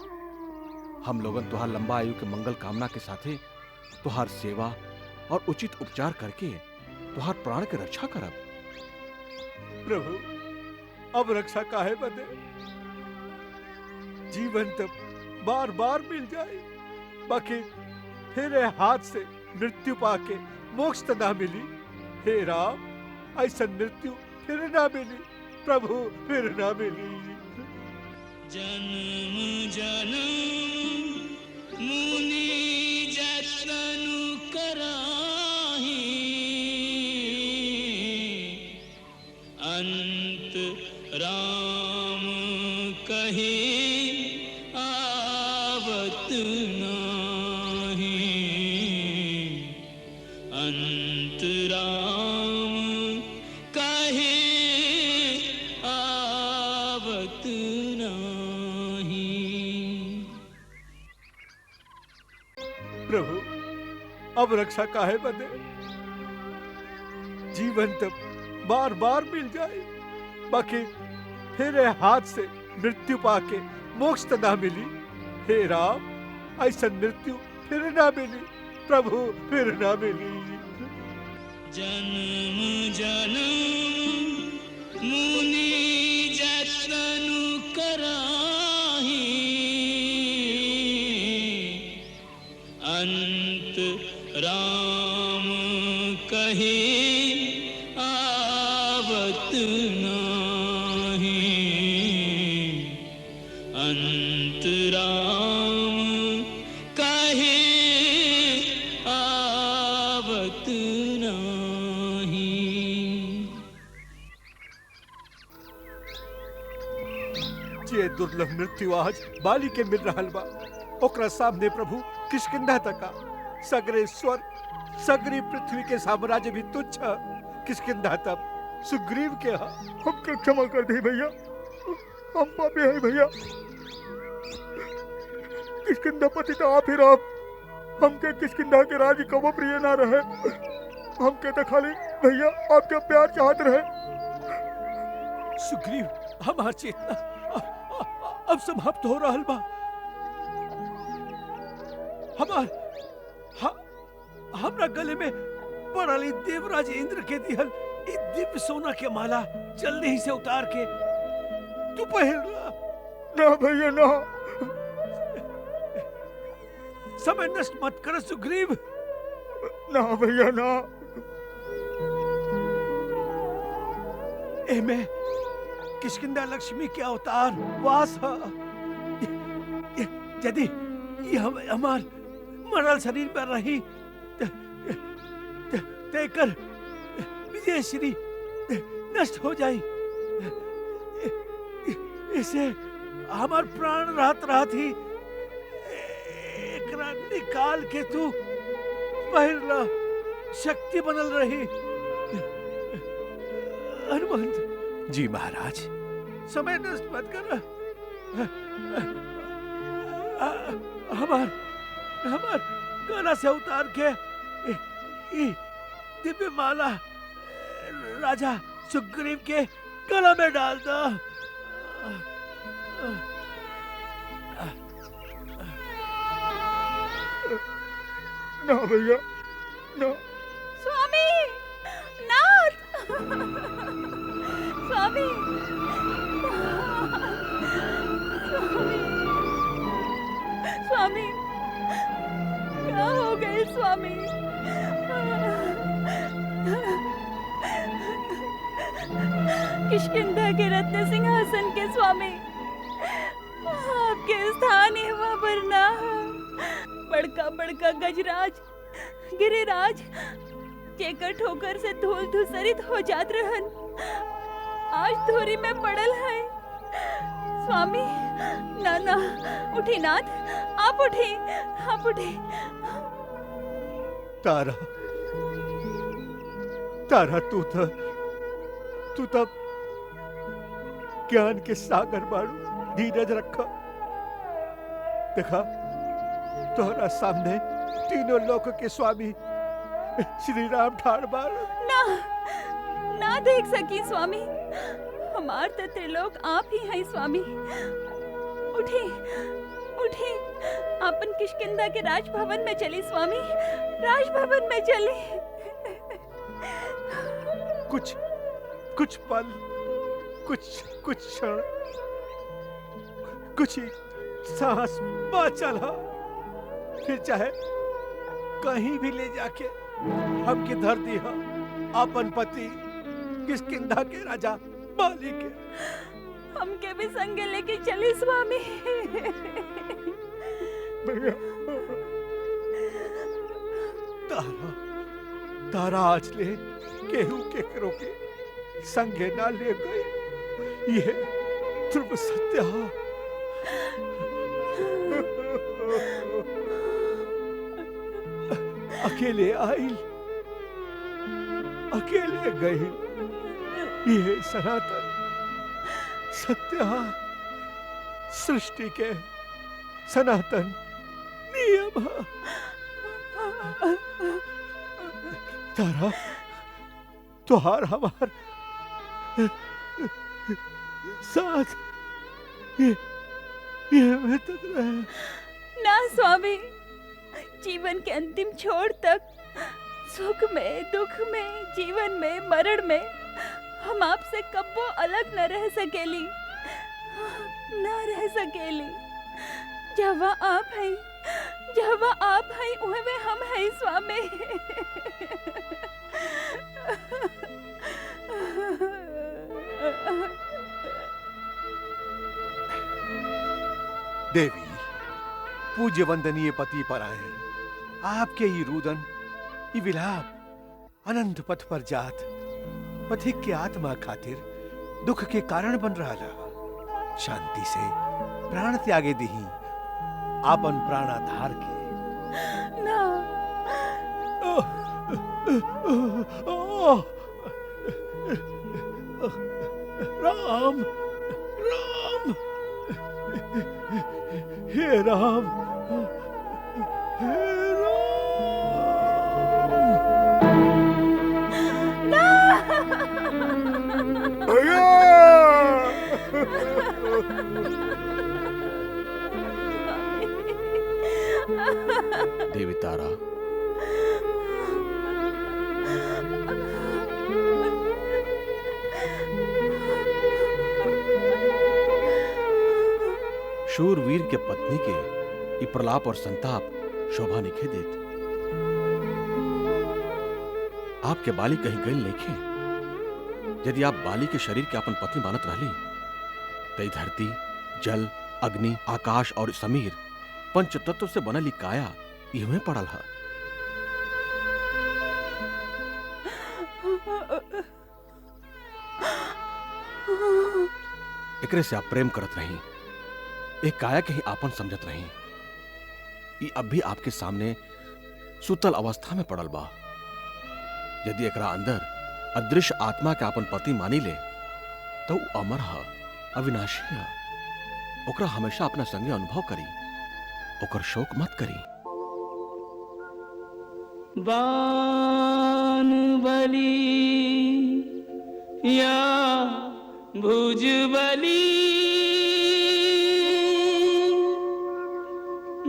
हम लोगन तुहार लंबा आयु के मंगल कामना के साथे तुहार सेवा और उचित उपचार करके तुहार प्राण के रक्षा करब। प्रभु, अब रक्षा काहे बदे? जीवन तो बार बार मिल जाए, बाकी तेरे हाथ से मृत्यु पाके मोक्ष तो ना मिली। हे राम, ऐसा मृत्यु फिर ना मिली प्रभु, फिर ना मिली। जन्म जन्म मुनि जतन कराही, अंत राम कहे आवत नाही। अंत राम कहे आवत नाही। प्रभु, अब रक्षा काहे बदे? जीवन तो बार बार मिल जाए, बाकी तेरे हाथ से मृत्यु पाके मोक्ष तो ना मिली। हे राम, ऐसा मृत्यु फिर ना मिली प्रभु, फिर ना मिली। जन्म जन्म मुनि जतन कराही, अंत राम कहे आवत नाही। अंत राम कहे आवत नाही। जे दुर्लभ मृत्यु आज बाली के मिल रहल बा, ओकरा सामने प्रभु किष्किंधा तका सगरे स्वर सगरी पृथ्वी के साम्राज्य भी तुच्छ। किष्किंधा तब सुग्रीव के हा। हमके क्षमा कर दे भैया, हम पापी हैं भैया। किष्किंधा पति तो आप ही राम, हमके किष्किंधा के राज कबो प्रिय ना रहे। हमके तो खाली भैया आपका प्यार चाहत रहे। सुग्रीव, हमार चेतना अब समाप्त हो रहल बा। हमरा गले में पड़ल देवराज इंद्र के दिहल ई दिव्य सोना के माला जल्दी ही से उतार के तू पहन ला। ना भैया ना, समय नष्ट मत कर सुग्रीव। ना भैया ना। एमे किष्किंधा लक्ष्मी के अवतार वास है। यदि ये हमार मरल शरीर पर रही तेकर विजय श्री नष्ट हो जाई। इसे हमार प्राण रात ही एकरा निकाल के तू पहिरला, शक्ति बनल रही। हनुमंत जी महाराज, समय नष्ट मत कर। हमार गला से उतार के दिव्य माला राजा सुग्रीव के गला में डाल दो। ना भैया ना। स्वामी, नाथ, स्वामी, स्वामी, स्वामी, क्या हो गए स्वामी? किष्किंधा के रत्न सिंहासन के स्वामी, आपके स्थान एवं वरना बड़का बड़का गजराज गिरिराज जेकर ठोकर से धूल धूसरित हो जात रहन, आज धूरी में पड़ल है। स्वामी, ना उठी नाथ, आप उठी, आप उठी। तारा, तारा, तू तब ज्ञान के सागर बाड़ू, धीरज रखा। देखा, तोहरा सामने तीनों लोक के स्वामी श्री राम ठाड़ बाड़। ना देख सकी स्वामी, हमार तो त्रिलोक आप ही हैं स्वामी। उठी, उठी, अपन किष्किंधा के राजभवन में चली स्वामी, राजभवन में चली। कुछ पल, कुछ क्षण, कुछ ही सांस बाचल हा, फिर चाहे कहीं भी ले जाके हमके धर दी हा, अपन पति किष्किंधा के राजा बाली के। हमके भी संग लेके चली स्वामी। तारा आज ले केहू के करो के संगे ना ले गए, ये ध्रुव सत्य है। अकेले आई, अकेले गई, ये सनातन सत्य है, सृष्टि के सनातन नियम है। तारा, तुहार हमार साथ ये मैं तक रहे। ना स्वामी, जीवन के अंतिम छोर तक, सुख में दुख में, जीवन में मरण में, हम आपसे कब्बो अलग न रह सकेली, न रह सकेली। जहाँ आप हैं, जहाँ आप हैं, उहे में हम हैं स्वामी। देवी, पूज्य वंदनीय पति पर आए, आपके ये रुदन, ये विलाप अनंत पथ पर जात पथिक के आत्मा खातिर दुख के कारण बन रहा था। शांति से प्राण त्यागे दही, आपन प्राणाधार के। ना। राम, राम, हे राम, हे देवी तारा, शूरवीर के पत्नी के ये प्रलाप और संताप शोभा निखे देत। आपके बाली कहीं गई लेखे। यदि आप बाली के शरीर के अपन पत्नी मानत रहली, तई धरती, जल, अग्नि, आकाश और समीर पंच तत्व से बनली काया इहमे पड़ल है। एकरे से आप प्रेम करत रही, एक काया के ही आपन समझत रही। ये अब भी आपके सामने सुतल अवस्था में पड़ल बा। यदि एकरा अंदर अदृश्य आत्मा के आपन पति मानी ले, तो अमर है, अविनाशी है। ओकरा हमेशा अपना संगे अनुभव करी, ओकर शोक मत करी। बानुबली या भुजबली,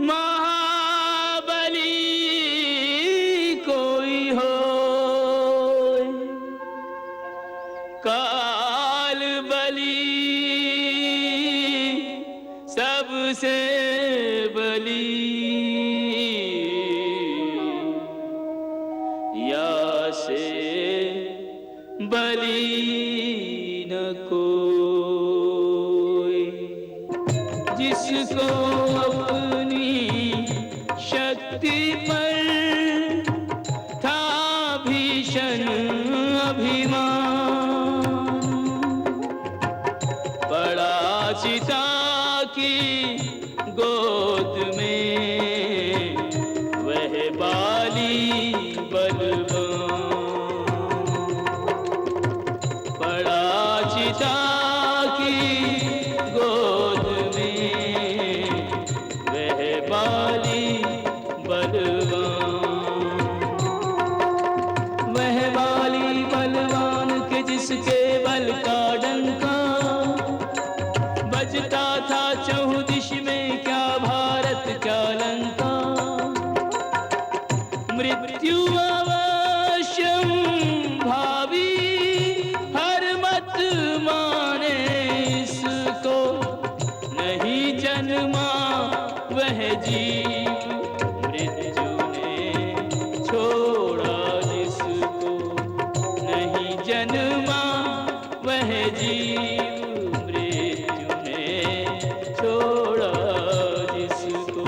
महाबली कोई हो सबसे बली या से बली न कोई, जिसको अपनी शक्ति पर था भीषण अभिमान, पड़ा चिता की गोद में वह बाली बलवान, पड़ा चिता की गोद में वह बाली बलवान, वह बाली बलवान के जिसके बल का डंका बजता था चहुँ दिश में, क्या भारत क्या लंका, मृत्यु अवश्यम भावी हर मत माने इसको, नहीं जन्मा वह जीव मृत्यु ने छोड़ा जिसको, नहीं जन्मा वह जीव मृत्यु ने छोड़ा जिसको।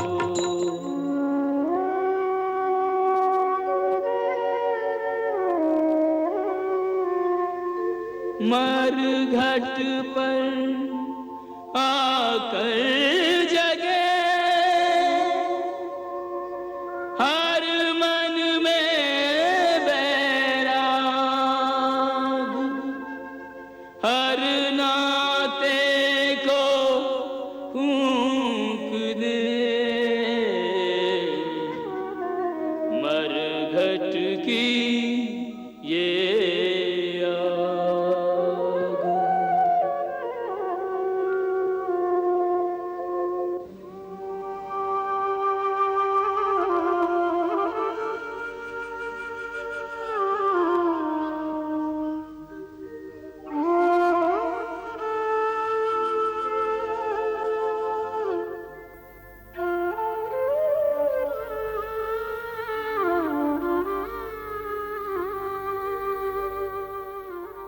मरघट पर आकर जगे हर मन में बैराग, हर नाते को फूंक दे मरघट की ये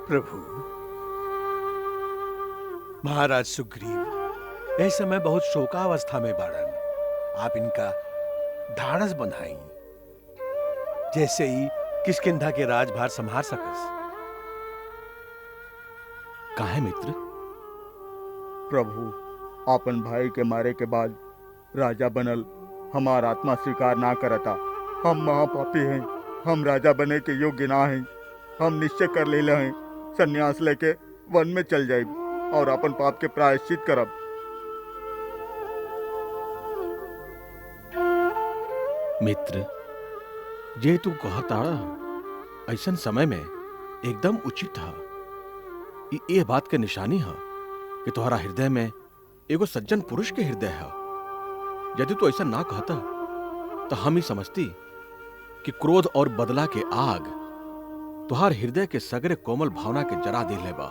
प्रभु, महाराज सुग्रीव इस समय बहुत शोकावस्था में बाड़न, आप इनका ढाढ़स बंधाई, जैसे ही किष्किंधा के राजभार संभाल सकस। काहे मित्र? प्रभु, आपन भाई के मारे के बाद राजा बनल हमार आत्मा स्वीकार ना करता। हम महापापी हैं, हम राजा बने के योग्य ना हैं। हम निश्चय कर लेले हैं सन्यास लेके वन में चल जाए और अपन पाप के प्रायश्चित करब। मित्र, जे तू कहताड़ा ऐसन समय में एकदम उचित है। ये बात के निशानी है कि तुम्हारा हृदय में एगो सज्जन पुरुष के हृदय है। यदि तू ऐसा ना कहता तो हम ही समझती कि क्रोध और बदला के आग तुहार हृदय के सगरे कोमल भावना के जरा दे लेबा।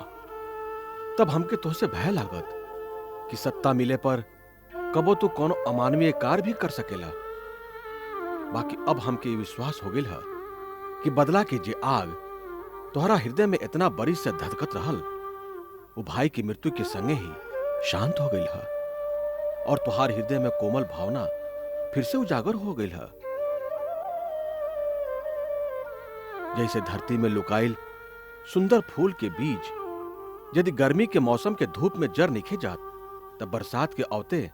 तब हमके तुहसे भय लागत कि सत्ता मिले पर कबो तू कोनो अमानवीय कार्य भी कर सकेला। बाकी अब हमके विश्वास हो गइल है कि बदला के जे आग तुहरा हृदय में इतना बड़ी से धधकत रहल, वो भाई की मृत्यु के संगे ही शांत हो गइल है और तुहार हृदय में कोमल भावना फिर से उजागर हो गइल है। जैसे धरती में लुकाइल सुंदर फूल के बीज यदि गर्मी के मौसम के धूप में जर निखे जात, तब बरसात के अवते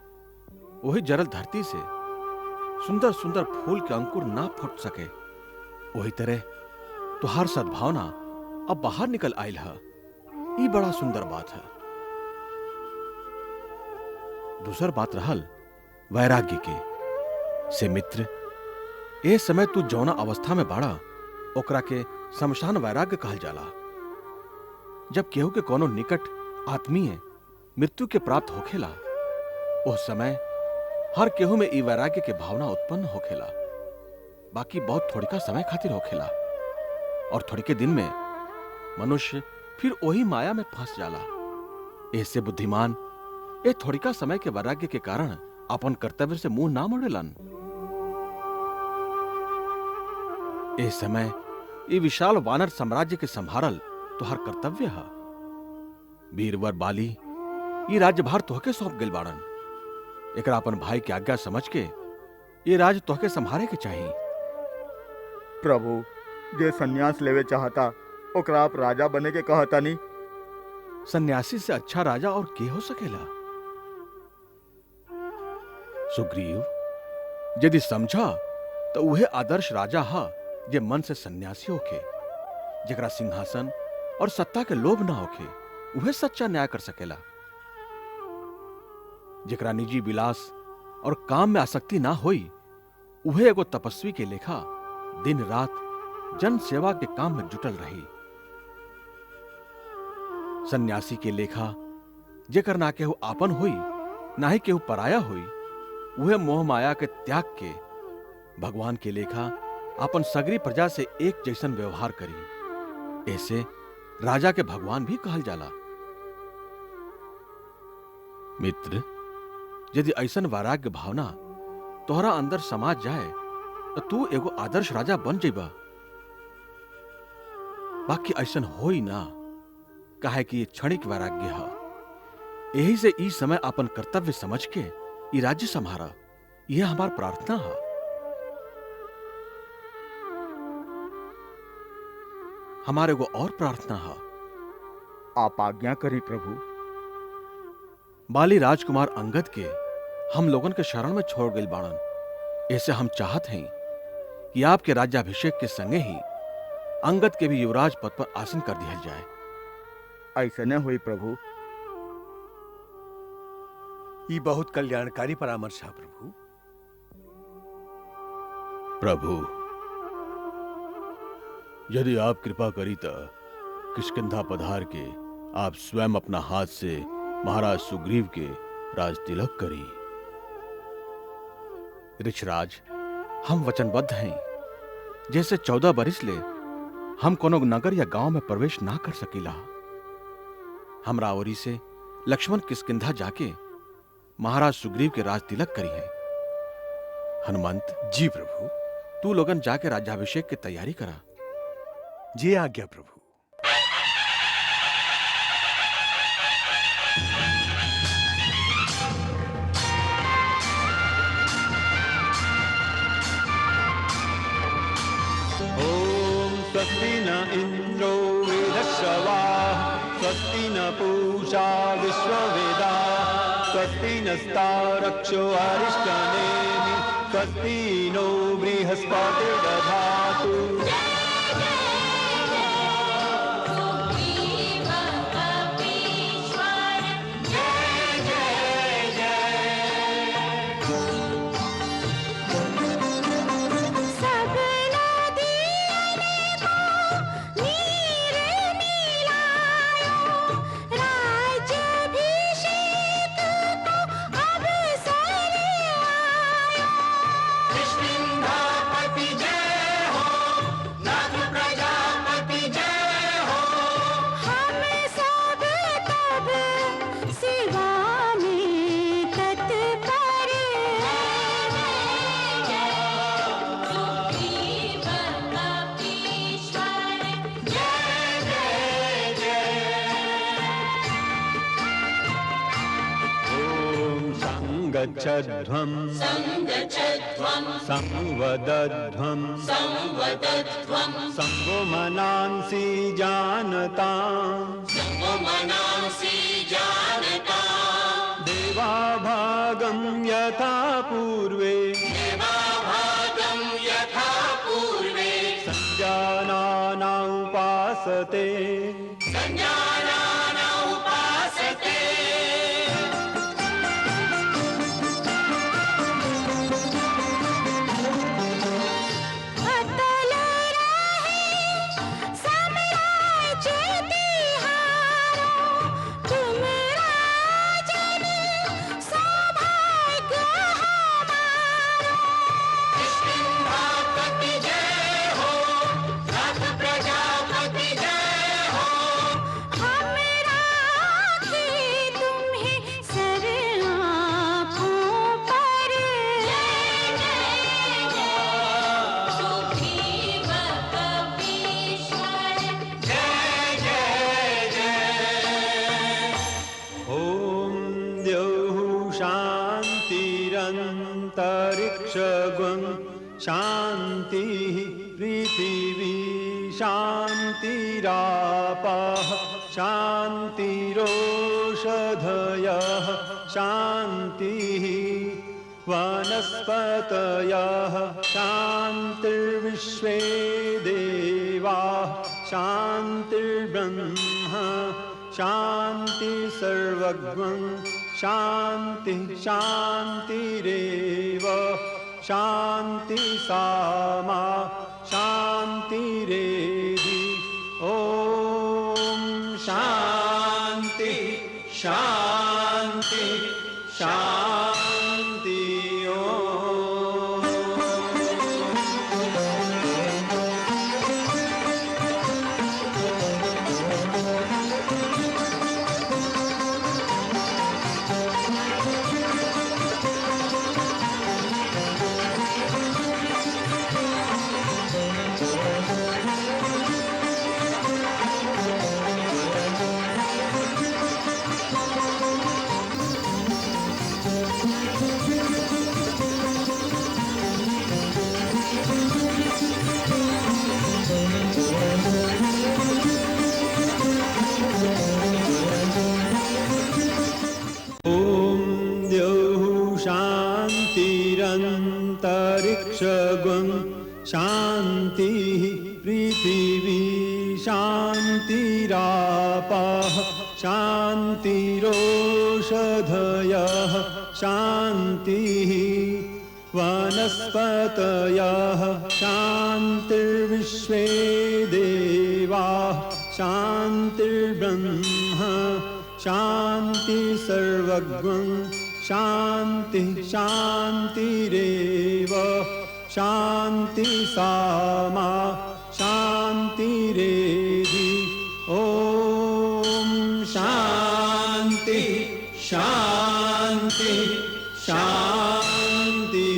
वही जरल धरती से सुंदर सुंदर फूल के अंकुर ना फूट सके, वही तरह तुहार सद्भावना अब बाहर निकल आयल है। ये बड़ा सुंदर बात है। दूसर बात रहल वैराग्य के से मित्र, ए समय तू जौना अवस्था में बाड़ा ओकरा के शमशान वैराग्य कहल जाला। जब केहू के कोनो निकट आत्मीय मृत्यु के प्राप्त होखेला, उस समय हर केहू में ई वैराग्य के भावना उत्पन्न होखेला। बाकी बहुत थोड़ी का समय खातिर होखेला और थोड़ी के दिन में मनुष्य फिर वही माया में फंस जाला ऐसे बुद्धिमान ए थोड़ी का समय के वैराग्य के कारण अपन कर्तव्य से मुंह ना मोड़ेलन। ए समय ये विशाल वानर साम्राज्य के संभारल तोहर कर्तव्य है। वीरवर बाली ये राज्यभार तोहके सौंप गेल बाड़न। एकरा अपन भाई की आज्ञा समझ के ये राज तोहके संभारे के चाहिए। प्रभु, जे सन्यास लेवे चाहता ओकरा आप राजा बने के कहता नहीं। सन्यासी से अच्छा राजा और के हो सकेला? सुग्रीव, यदि समझा तो वह आदर्श राजा हा जे मन से सन्यासी होके, जकरा सिंहासन और सत्ता के लोभ ना होके, वह सच्चा न्याय कर सकेला। जकरा निजी विलास और काम में आसक्ति ना होई, वह एगो तपस्वी के लेखा दिन रात जन सेवा के काम में जुटल रही। सन्यासी के लेखा जेकर ना केहू आपन हुई ना ही केहू पराया हुई, वह मोह माया के त्याग के भगवान के लेखा अपन सगरी प्रजा से एक जैसन व्यवहार करी। ऐसे राजा के भगवान भी कहल जाला। मित्र, यदि ऐसन वैराग्य भावना तोहरा अंदर समाज जाए तो तू एगो आदर्श राजा बन जेबा। बाकी ऐसन होई ना, काहे कि ये क्षणिक वैराग्य है। यही से इस समय अपन कर्तव्य समझ के ये राज्य संभारा, यह हमार प्रार्थना है। हमारे को और प्रार्थना है। आप आज्ञा करी प्रभु। बाली राजकुमार अंगद के हम लोगन के शरण में छोड़ गए बाणन। ऐसे हम चाहत हैं कि आपके राज्याभिषेक के संगे ही अंगद के भी युवराज पद पर आसन कर दिया जाए। ऐसे न हुई प्रभु। ये बहुत कल्याणकारी परामर्श है प्रभु। प्रभु, यदि आप कृपा करी तो किष्किंधा पधार के आप स्वयं अपना हाथ से महाराज सुग्रीव के राज तिलक करी। ऋषराज, हम वचनबद्ध हैं। जैसे 14 बरिस ले हम कोनो नगर या गांव में प्रवेश ना कर सकीला। हमरा ओरी से लक्ष्मण किष्किंधा जाके महाराज सुग्रीव के राज तिलक करी है। हनुमंत जी प्रभु। तू लोगन जाके राज्याभिषेक की तैयारी करा। जी आज्ञा प्रभु। स्वस्ति न इंद्रो वृद्धश्रवाः स्वस्ति न पूषा विश्ववेदाः स्वस्ति नस्तारक्षो अरिष्टनेमिः स्वस्ति नो बृहस्पतिर्दधातु। संगच्छध्वं संवदध्वं संगो मनांसि जानतां देवा भागं यथा पूर्वे संजानाना उपासते। अन्तरिक्षगुं शान्तिः पृथिवी शान्तिरापः शान्तिरोषधयः शान्तिः वनस्पतयः शान्तिर्विश्वे देवाः शान्तिर्ब्रह्म शान्ति सर्वज्ञं शान्ति शान्तिरेव शान्ति सामा शान्तिरेधि ॐ शान्ति शान्ति शान्ति शान्तिरन्तरिक्षगुं शान्तिः पृथिवी शान्तिरापः शान्तिरोषधयः शान्तिः वनस्पतयः शान्तिर्विश्वे देवाः शान्तिर्ब्रह्म शान्ति सर्वज्ञं शान्ति शान्तिरेव शान्ति सामा शान्तिरेधि ॐ शान्ति शान्ति शान्ति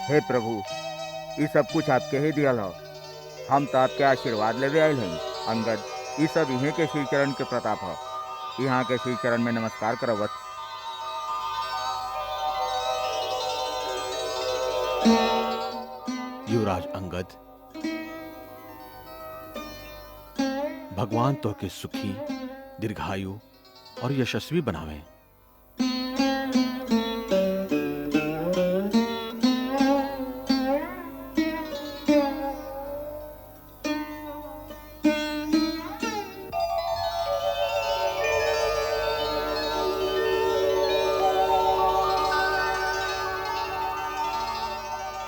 हे प्रभु, ये सब कुछ आपके ही दियल हो। हम तो आपके आशीर्वाद लेवे आयल हैं। अंगद, ये सब इन्हीं के श्री चरण के प्रताप हो। यहाँ के श्री चरण में नमस्कार करवत। युवराज अंगद, भगवान तो के सुखी, दीर्घायु और यशस्वी बनावे।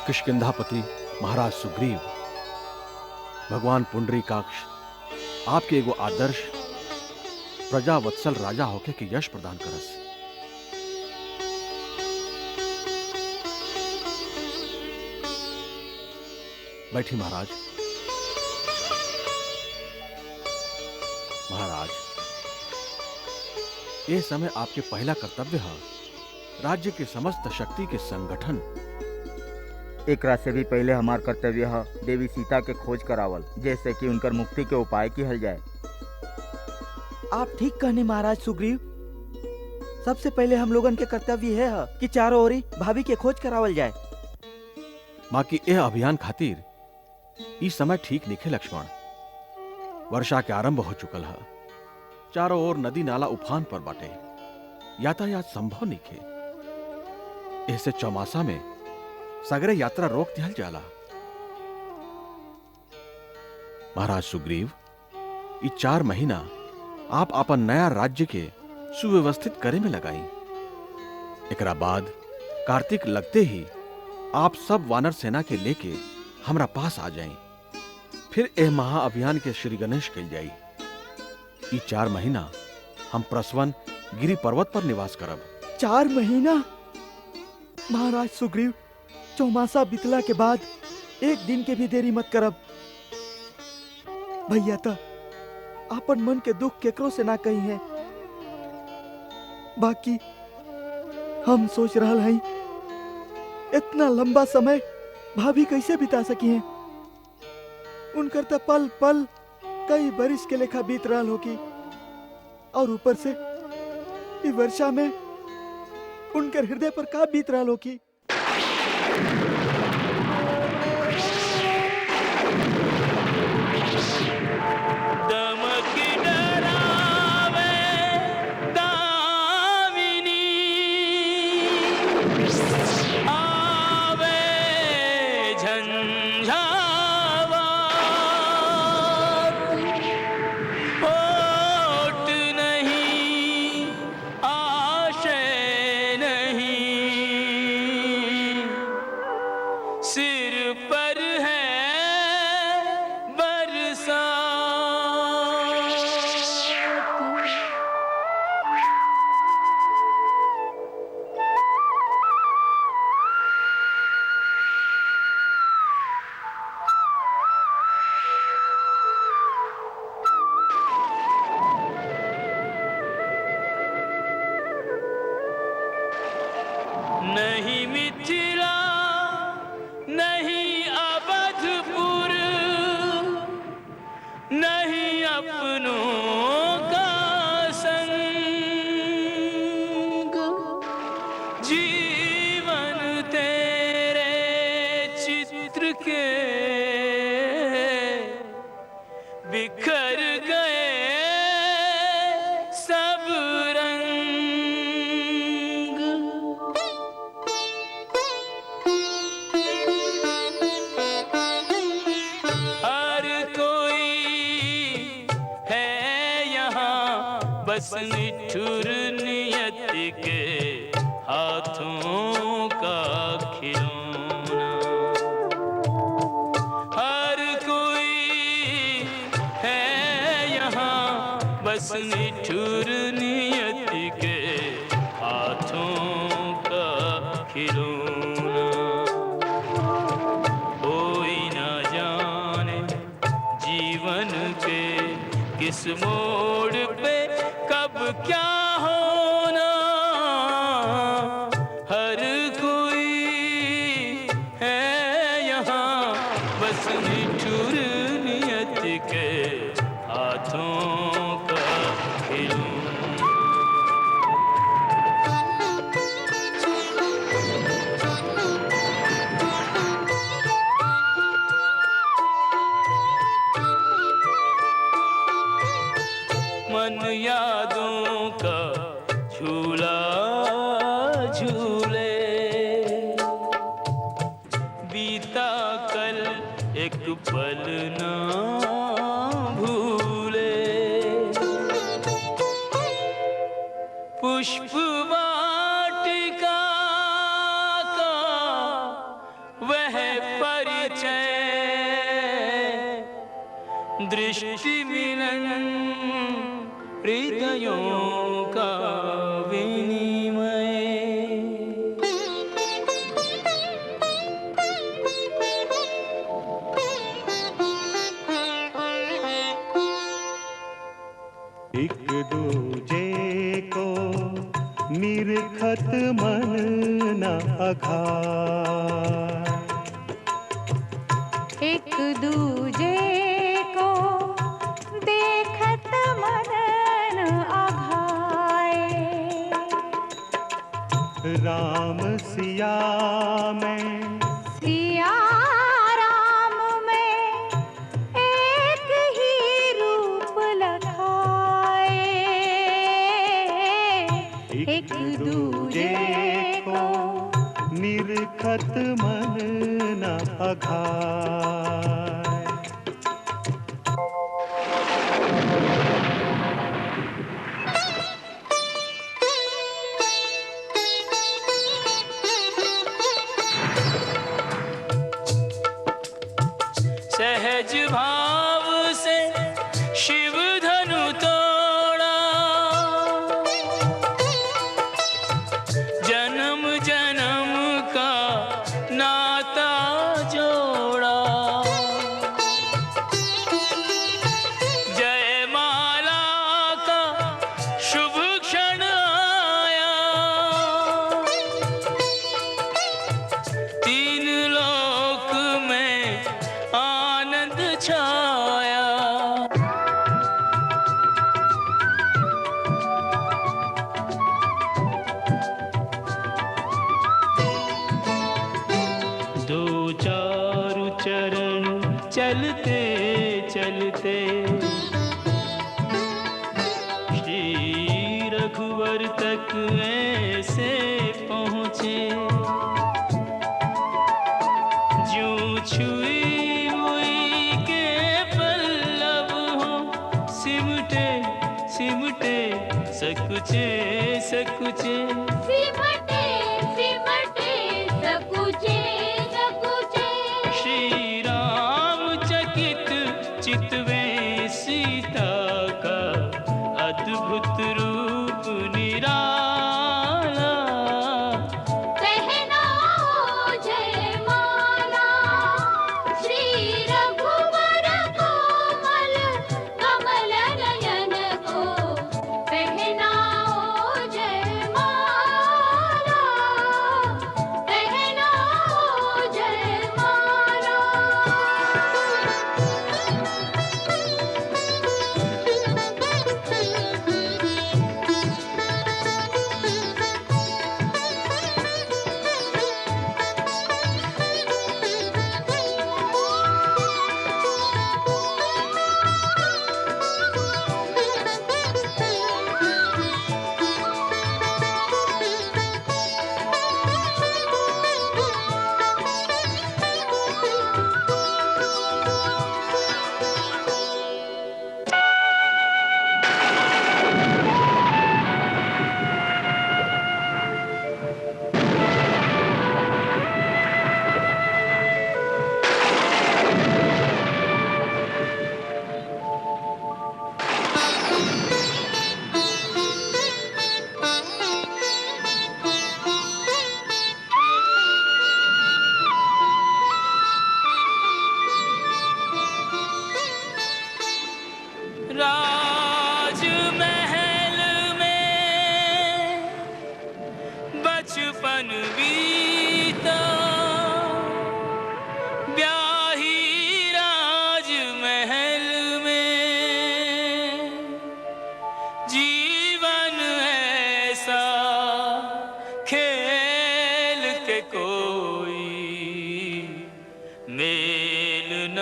किष्किंधापति महाराज सुग्रीव, भगवान पुंडरीकाक्ष आपके एगो आदर्श प्रजा वत्सल राजा होके के यश प्रदान करस। बैठी महाराज। महाराज, ये समय आपके पहला कर्तव्य है राज्य के समस्त शक्ति के संगठन। एक रात से भी पहले हमार कर्तव्य है देवी सीता के खोज करावल, जैसे कि उनकर मुक्ति के उपाय किहल जाए। आप ठीक कहने महाराज सुग्रीव। सबसे पहले हम लोगन के कर्तव्य है कि चारों ओरी भाभी के खोज करावल जाए। बाकी यह अभियान खातिर इस समय ठीक निखे लक्ष्मण। वर्षा के आरंभ हो चुकल है, चारों ओर नदी नाला उफान पर बाटे, यातायात संभव निखे। ऐसे चौमासा में सगरे यात्रा रोक दिया जाला। महाराज सुग्रीव, ये 4 महीना आप अपन नया राज्य के सुव्यवस्थित करे में लगाई। एकरा बाद कार्तिक लगते ही आप सब वानर सेना के लेके हमरा पास आ जाएं। फिर एह महाअभियान के श्री गणेश कल जाई। ई 4 महीना हम प्रसवन गिरी पर्वत पर निवास करब। 4 महीना? महाराज सुग्रीव, चौमासा बितला के बाद एक दिन के भी देरी मत करब। भैया त आपन मन के दुख केकरो से ना कही है। बाकी हम सोच रहल हई इतना लंबा समय भाभी कैसे बिता सकी हैं। उनकर त पल पल कई बरिस के लेखा बीत रहल होगी, और ऊपर से ई वर्षा में उनकर हृदय पर का बीत रहल होगी। नहीं मिथिला नहीं अवधपुर नहीं अपनों का संग, जीवन तेरे चित्र के बिखर गए सब रंग। हर कोई है यहाँ बस निठुर नियत के हाथों का खिलौना। हर कोई है यहाँ बस निठुर नियत के हाथों का खिलौना। कोई ना जाने जीवन के किस मोड़ पे कब क्या होना। हर कोई है यहाँ बस निठुर नियत के हाथों का खिलौना। मन यादों का झूला झूले, बीता कल एक पल ना भूले। पुष्प वाटिका का वह परिचय, दृष्टि मिलन हृदयों का विनिमय। एक दूजे को निरखत मन न अघाय, एक दूजे को देखत मन न अघाए। राम सिया में सिया राम में एक ही रूप लखाए। एक दूजे को निरखत मन न अघाय। चलते चलते श्री रघुवर तक ऐसे पहुँचे, ज्यों छुई हुई के पल्लव हो, सिमटे सिमटे सकुचे सकुचे, सिमटे सिमटे सकुचे सकुचे। श्री राम चकित चितवे सीता का अद्भुत रूप निराला, पहनाओ जयमाला श्री रघुवर कोमल कमल नयन को, पहनाओ जयमाला, पहनाओ जयमाला। राजमहल में बचपन बीता, ब्याही राजमहल में जीवन ऐसा खेल के कोई मेल न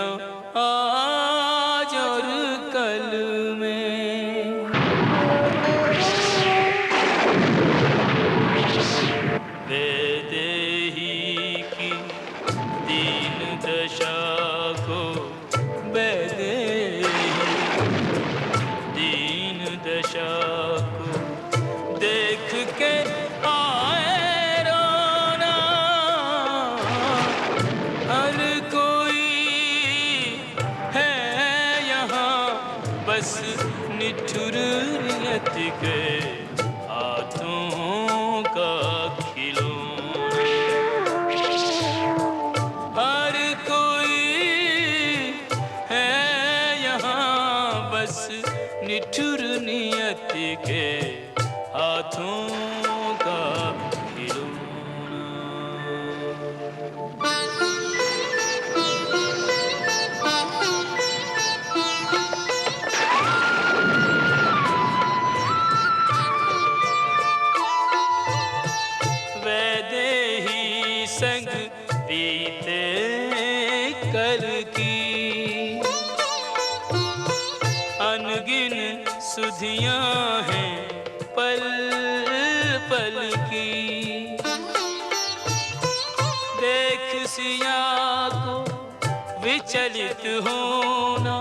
आज और कल में। वैदेही की दीन दशा को, वैदेही दीन दशा को देख के आए रोना, हर कोई है यहाँ बस निठुर नियत के हाथों का खिलौना, हर कोई है यहाँ बस निठुर नियत के हाथों का खिलौना। वैदेही संग बीते कल की अनगिन सुधियां हैं पल पल की, देख सिया को विचलित होना,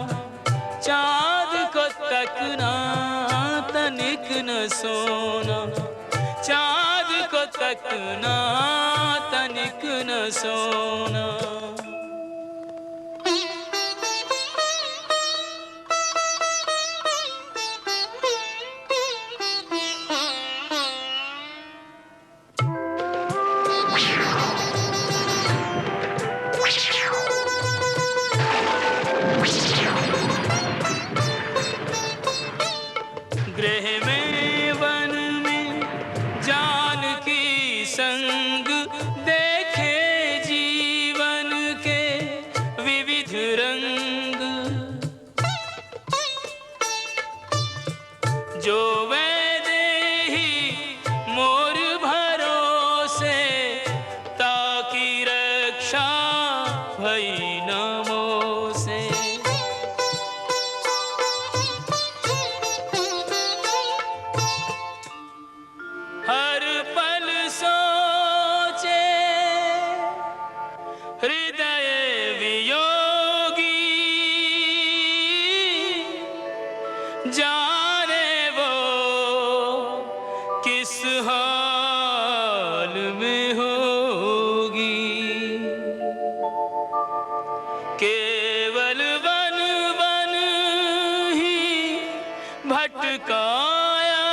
चाँद को तकना तनिक न सोना, चाँद को तकना तनिक न सोना। गृह में वन में जानकी संग देखे जीवन के हाल में होगी। केवल वन वन ही भटकाया,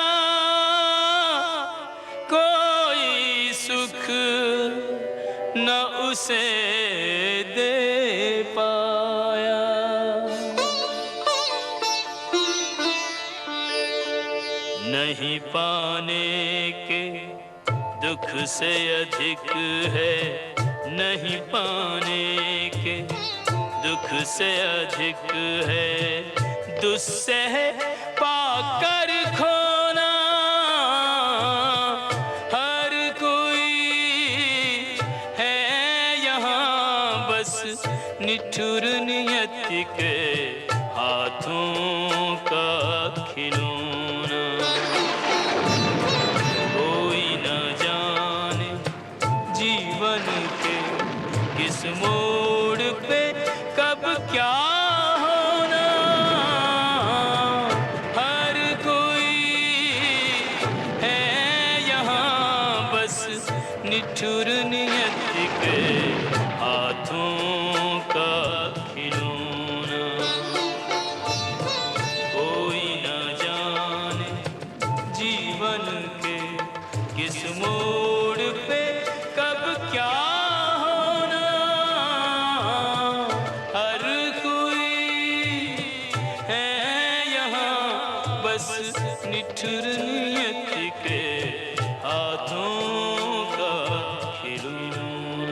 कोई सुख न उसे दे पाया। नहीं पाने के दुख से अधिक है, नहीं पाने के दुख से अधिक है दुस्सह पाकर खोना। हर कोई है यहाँ बस निठुर नियति के हाथों का खिलौना। कोई न जाने जीवन के किस मोड़ पे कब क्या होना। हर कोई है यहाँ बस निठुर नियति के हाथों का खिलौना। कोई न जाने जीवन के किस मोड़ पे कब क्या होना। हर कोई है यहाँ बस निठुर नियति के हाथों का खिलौना।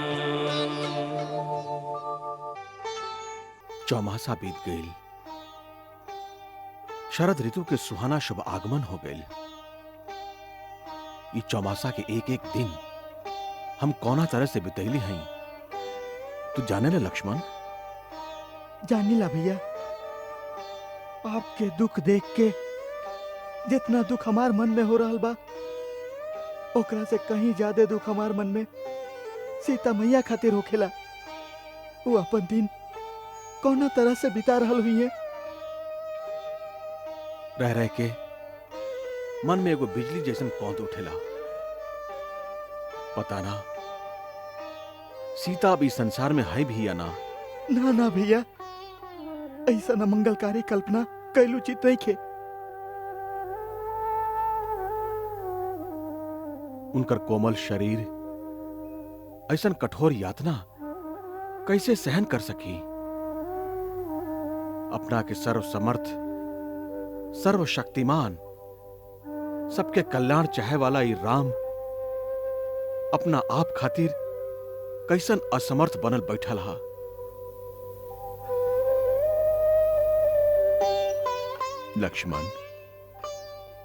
चौमासा बीत गई, शरद ऋतु के सुहाना शुभ आगमन हो गई। ये चौमासा के एक एक दिन हम कौना तरह से बितैली हैं, तू जाने ले लक्ष्मण? जानिला भैया, आपके दुख देख के जितना दुख हमार मन में हो रहा बा, ओकरा से कहीं ज्यादा दुख हमार मन में सीता मैया खातिर होखेला। वो अपन दिन कौना तरह से बिता रहल हुई है। रह रह के मन में एगो बिजली जैसन पौंध उठेला। पता ना सीता अब इस संसार में है भी या ना। ना ना भैया, ऐसा न मंगलकारी कल्पना कैल उचित नहीं खे। उनकर कोमल शरीर ऐसन कठोर यातना कैसे सहन कर सकी। अपना के सर्व समर्थ, सर्वशक्तिमान, सबके कल्याण चाहे वाला ये राम अपना आप खातिर कैसन असमर्थ बनल बैठल हा। लक्ष्मण,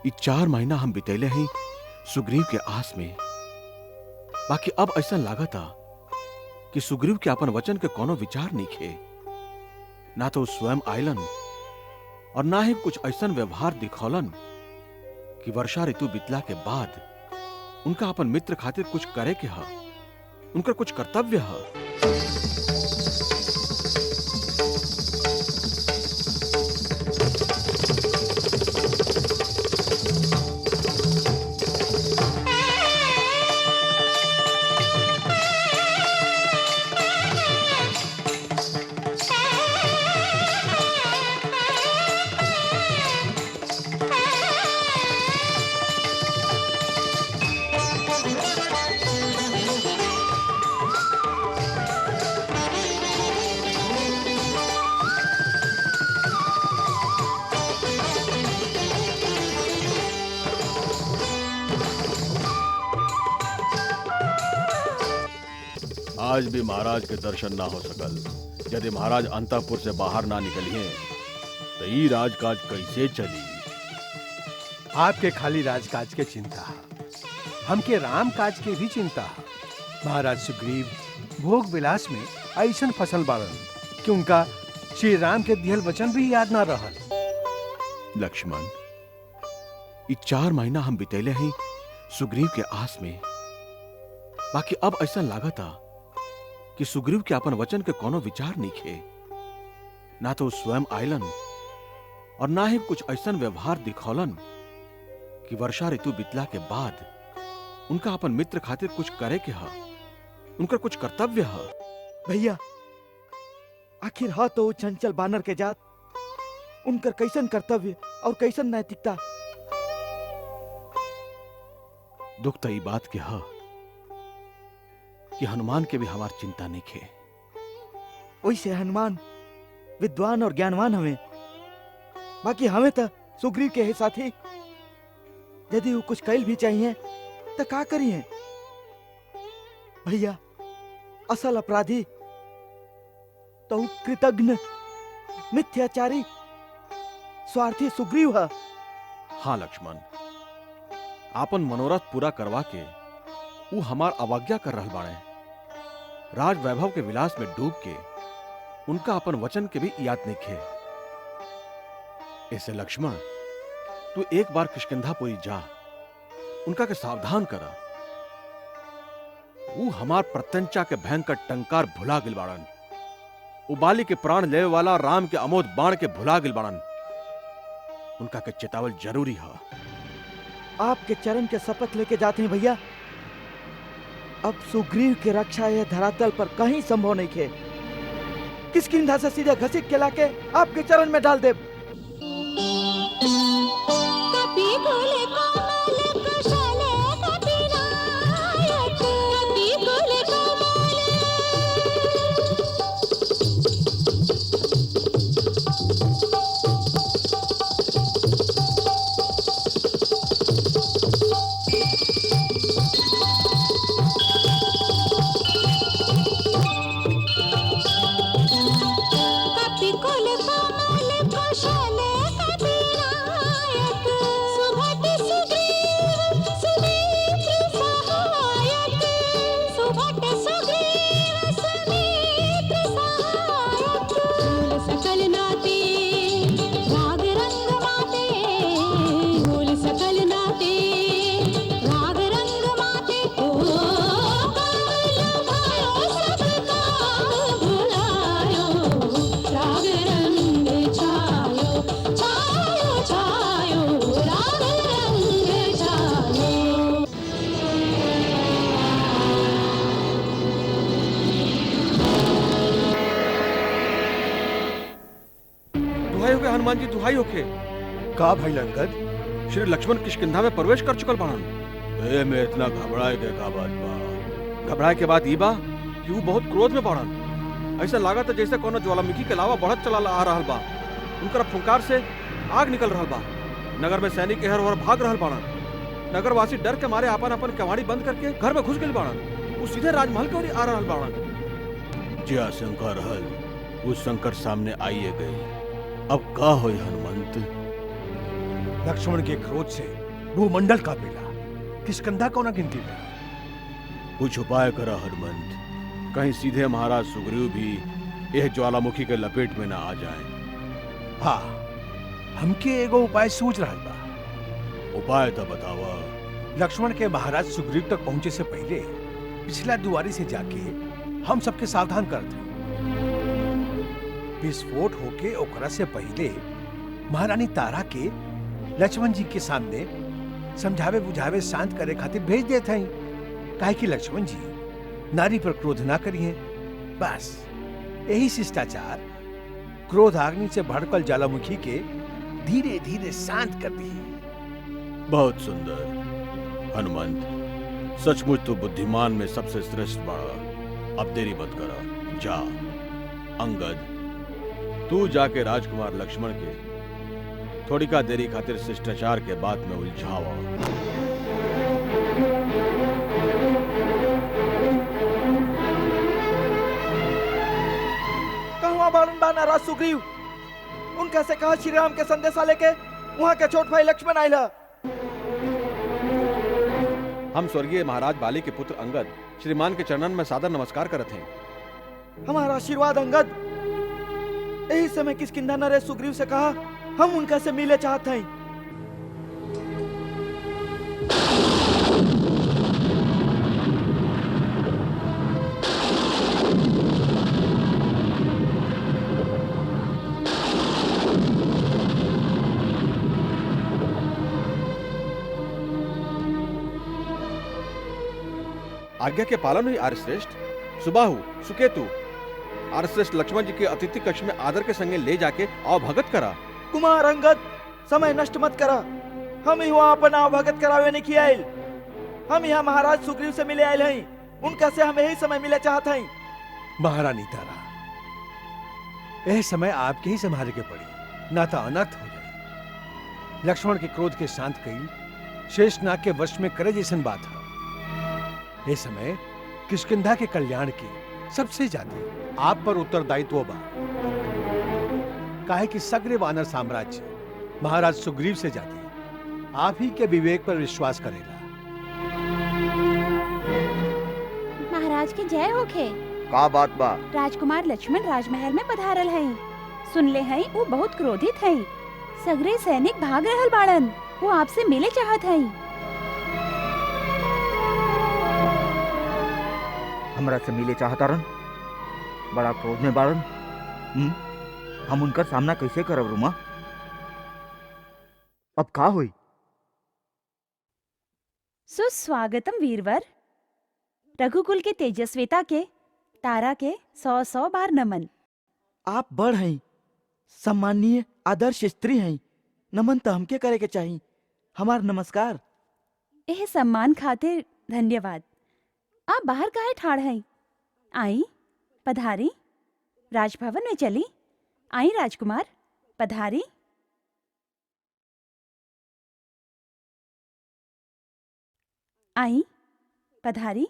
ये 4 महीना हम बितैले हैं सुग्रीव के आस में। बाकी अब ऐसा लागता कि सुग्रीव के अपन वचन के कोनो विचार नहीं खे। ना तो स्वयं आयलन और ना ही कुछ ऐसा व्यवहार दिखौलन कि वर्षा ऋतु बितला के बाद उनका अपन मित्र खातिर कुछ करे के हा, उनका कुछ कर्तव्य हा। आज भी महाराज के दर्शन ना हो सकल। यदि महाराज अंतःपुर से बाहर ना निकलिए तो ये राजकाज कैसे चली? आपके खाली राजकाज के चिंता है, हमके राम काज के भी चिंता है। महाराज सुग्रीव भोग विलास में ऐसन फसल बाड़न कि उनका श्री राम के दिहल वचन भी याद ना रहल। लक्ष्मण, ये 4 महीना हम बितैले हैं सुग्रीव के आस में। बाकी अब ऐसा लागता कि सुग्रीव के अपन वचन के कोनो विचार नहीं खे। ना तो स्वयं आयलन और ना ही कुछ ऐसा व्यवहार दिखौलन कि वर्षा ऋतु बितला के बाद उनका अपन मित्र खातिर कुछ करे के हा, उनका कुछ कर्तव्य हा। भैया आखिर हा तो चंचल बानर के जात, उनकर कैसन कर्तव्य और कैसन नैतिकता। दुख तो ई बात के हा कि हनुमान के भी हमार चिंता नहीं खे। वैसे हनुमान विद्वान और ज्ञानवान हमें, बाकी हमें तो सुग्रीव के ही साथी यदि वो कुछ कैल भी चाहिए तो का करिए भैया। असल अपराधी तो कृतघ्न मिथ्याचारी स्वार्थी सुग्रीव है। हाँ लक्ष्मण, आपन मनोरथ पूरा करवा के वो हमार अवज्ञा कर रहल बाड़े। राज वैभव के विलास में डूब के उनका अपन वचन के भी याद नहीं खे। ऐसे लक्ष्मण तू एक बार किष्किंधापुरी जा, उनका के सावधान करा। वो हमार प्रत्यंचा के भयंकर टंकार भुला गिल बाड़न, उबाली के प्राण लेवे वाला राम के अमोद बाण के भुला गिल बाड़न। उनका के चेतावल जरूरी है। आपके चरण के शपथ लेके जाते हैं भैया। अब सुग्रीव की रक्षा यह धरातल पर कहीं संभव नहीं थे। किष्किंधा से सीधे घसीट के लाके आपके चरण में डाल दे। हनुमान जी दुहाई होके। का भाई अंगद? श्री लक्ष्मण किष्किंधा में प्रवेश कर चुकल बाड़न। ए में इतना घबराए के का बात बा? घबराए के बात ई बा कि वो बहुत क्रोध में बाड़न। ऐसा लागत है जैसे कोनो ज्वालामुखी के लावा बढ़त चला आ रहल बा। उनकर फुंकार से आग निकल रहल बा। नगर में सैनिक एहर ओहर भाग रहल बाड़न। नगरवासी डर के मारे अपन अपन कवाड़ी बंद करके घर में घुस गए बाड़न। वो सीधे राजमहल के ओर आ रहल बाड़न। जे आशंका रहल उस संकट सामने आइए गई। अब का होई हनुमंत? लक्ष्मण के क्रोध से भूमंडल कांपेला। किष्किंधा को ना गिनती में। कुछ उपाय करा हनुमंत, कहीं सीधे महाराज सुग्रीव भी यह ज्वालामुखी के लपेट में ना आ जाएं। हाँ, हमके एगो उपाय सूझ रहा बा। उपाय तो बतावा। लक्ष्मण के महाराज सुग्रीव तक पहुंचे से पहले पिछला दुआरी से जाके हम सबके सावधान कर थे। विस्फोट होके ओकरा से पहले महारानी तारा के लक्ष्मण जी के सामने समझावे बुझावे शांत करे खातिर भेज देते हैं। काहे कि लक्ष्मण जी नारी पर क्रोध ना करिए। बस यही शिष्टाचार क्रोध आग्नि से भड़कल ज्वालामुखी के धीरे धीरे शांत कर दी। बहुत सुंदर हनुमंत, सचमुच तो बुद्धिमान में सबसे श्रेष्ठ बड़ा। अब देरी मत करा, जा। अंगद, तू जाके राजकुमार लक्ष्मण के थोड़ी का देरी खातिर शिष्टाचार के बात में उलझावा। कहवा बालन बाना राज सुग्रीव? उनका से कहा श्री राम के संदेशा लेके वहां के छोट भाई लक्ष्मण आइला। हम स्वर्गीय महाराज बाली के पुत्र अंगद श्रीमान के चरणन में सादर नमस्कार करत हैं। हमारा आशीर्वाद अंगद। यही समय किष्किंधा नरेश सुग्रीव से कहा हम उनका से मिले चाहते हैं। आज्ञा के पालन हुई आर्यश्रेष्ठ। सुबाहु सुकेतु आर्यश्रेष्ठ लक्ष्मण जी के अतिथि कक्ष में आदर के संगे ले जाके अवभगत करा। कुमार अंगद, समय नष्ट मत करा। हम यहाँ अपन अवभगत करावे नहीं किया आइल। हम यहाँ महाराज सुग्रीव से मिले आइल हई। उनका से हम यही समय मिले चाहत हई। महारानी तारा, यह समय आपके ही संभाले के पड़ी, ना तो अनर्थ हो जाए। लक्ष्मण के क्रोध के शांत कई शेषनाग के वश में करे जैसन बात है। यह समय किष्किंधा के कल्याण की सबसे ज्यादा आप पर उत्तरदायित्व बा। काहे कि सग्र वानर साम्राज्य महाराज सुग्रीव से जाती आप ही के विवेक पर विश्वास करेगा। महाराज के जय होखे। का बात बा? राजकुमार लक्ष्मण राजमहल में पधारल हैं। सुनले हैं वो बहुत क्रोधित हैं। सगरे सैनिक भाग रहल बाड़न। वो आपसे मिले चाहत हैं। हमरा से मिले चाहता रन? बड़ा क्रोध में बाड़न। हम उनका सामना कैसे करब रुमा? अब का हुई? सुस्वागतम वीरवर। रघुकुल के तेजस्विता के तारा के 100 बार नमन। आप बड़ हैं, सम्माननीय आदर्श स्त्री हैं। नमन तो हमके करे के चाहिए। हमार नमस्कार। यह सम्मान खातिर धन्यवाद। आप बाहर काहे ठाड़ हैं? आई पधारी। राजभवन में चली। आई राजकुमार पधारी। आई पधारी।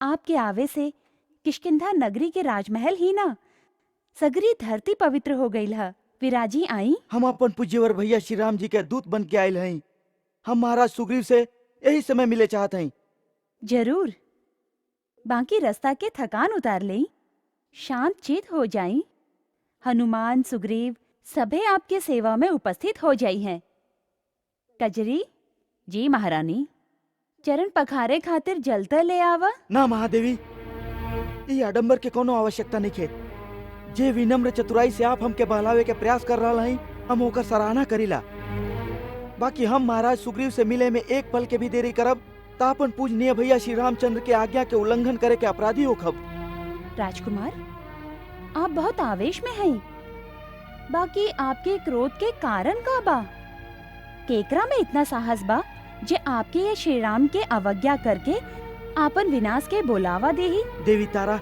आपके आवे से किष्किंधा नगरी के राजमहल ही ना सगरी धरती पवित्र हो गई है। विराजी आई। हम अपन पूज्यवर भैया श्री राम जी के दूत बन के आयल हैं। हम महाराज सुग्रीव से यही समय मिले चाहते हैं। जरूर। बाकी रास्ता के थकान उतार ले, शांत चित हो जाई। हनुमान सुग्रीव सभे आपके सेवा में उपस्थित हो जाई हैं। कजरी जी महारानी, चरण पखारे खातिर जलता ले आवा। ना महादेवी, ये आडंबर के कोनो आवश्यकता नहीं है। जे विनम्र चतुराई से आप हमके बहलावे के प्रयास कर रहा हैं, हम होकर सराहना करीला। बाकी हम महाराज सुग्रीव से मिले में एक पल के भी देरी करब तो अपन पूजनीय भैया श्री रामचंद्र के आज्ञा के उल्लंघन करे के अपराधी होखब। राजकुमार, आप बहुत आवेश में हैं। बाकी आपके क्रोध के कारण का बा? केकरा में इतना साहस बा जे आपके ये श्री राम के अवज्ञा करके आपन विनाश के बुलावा दे ही? देवी तारा,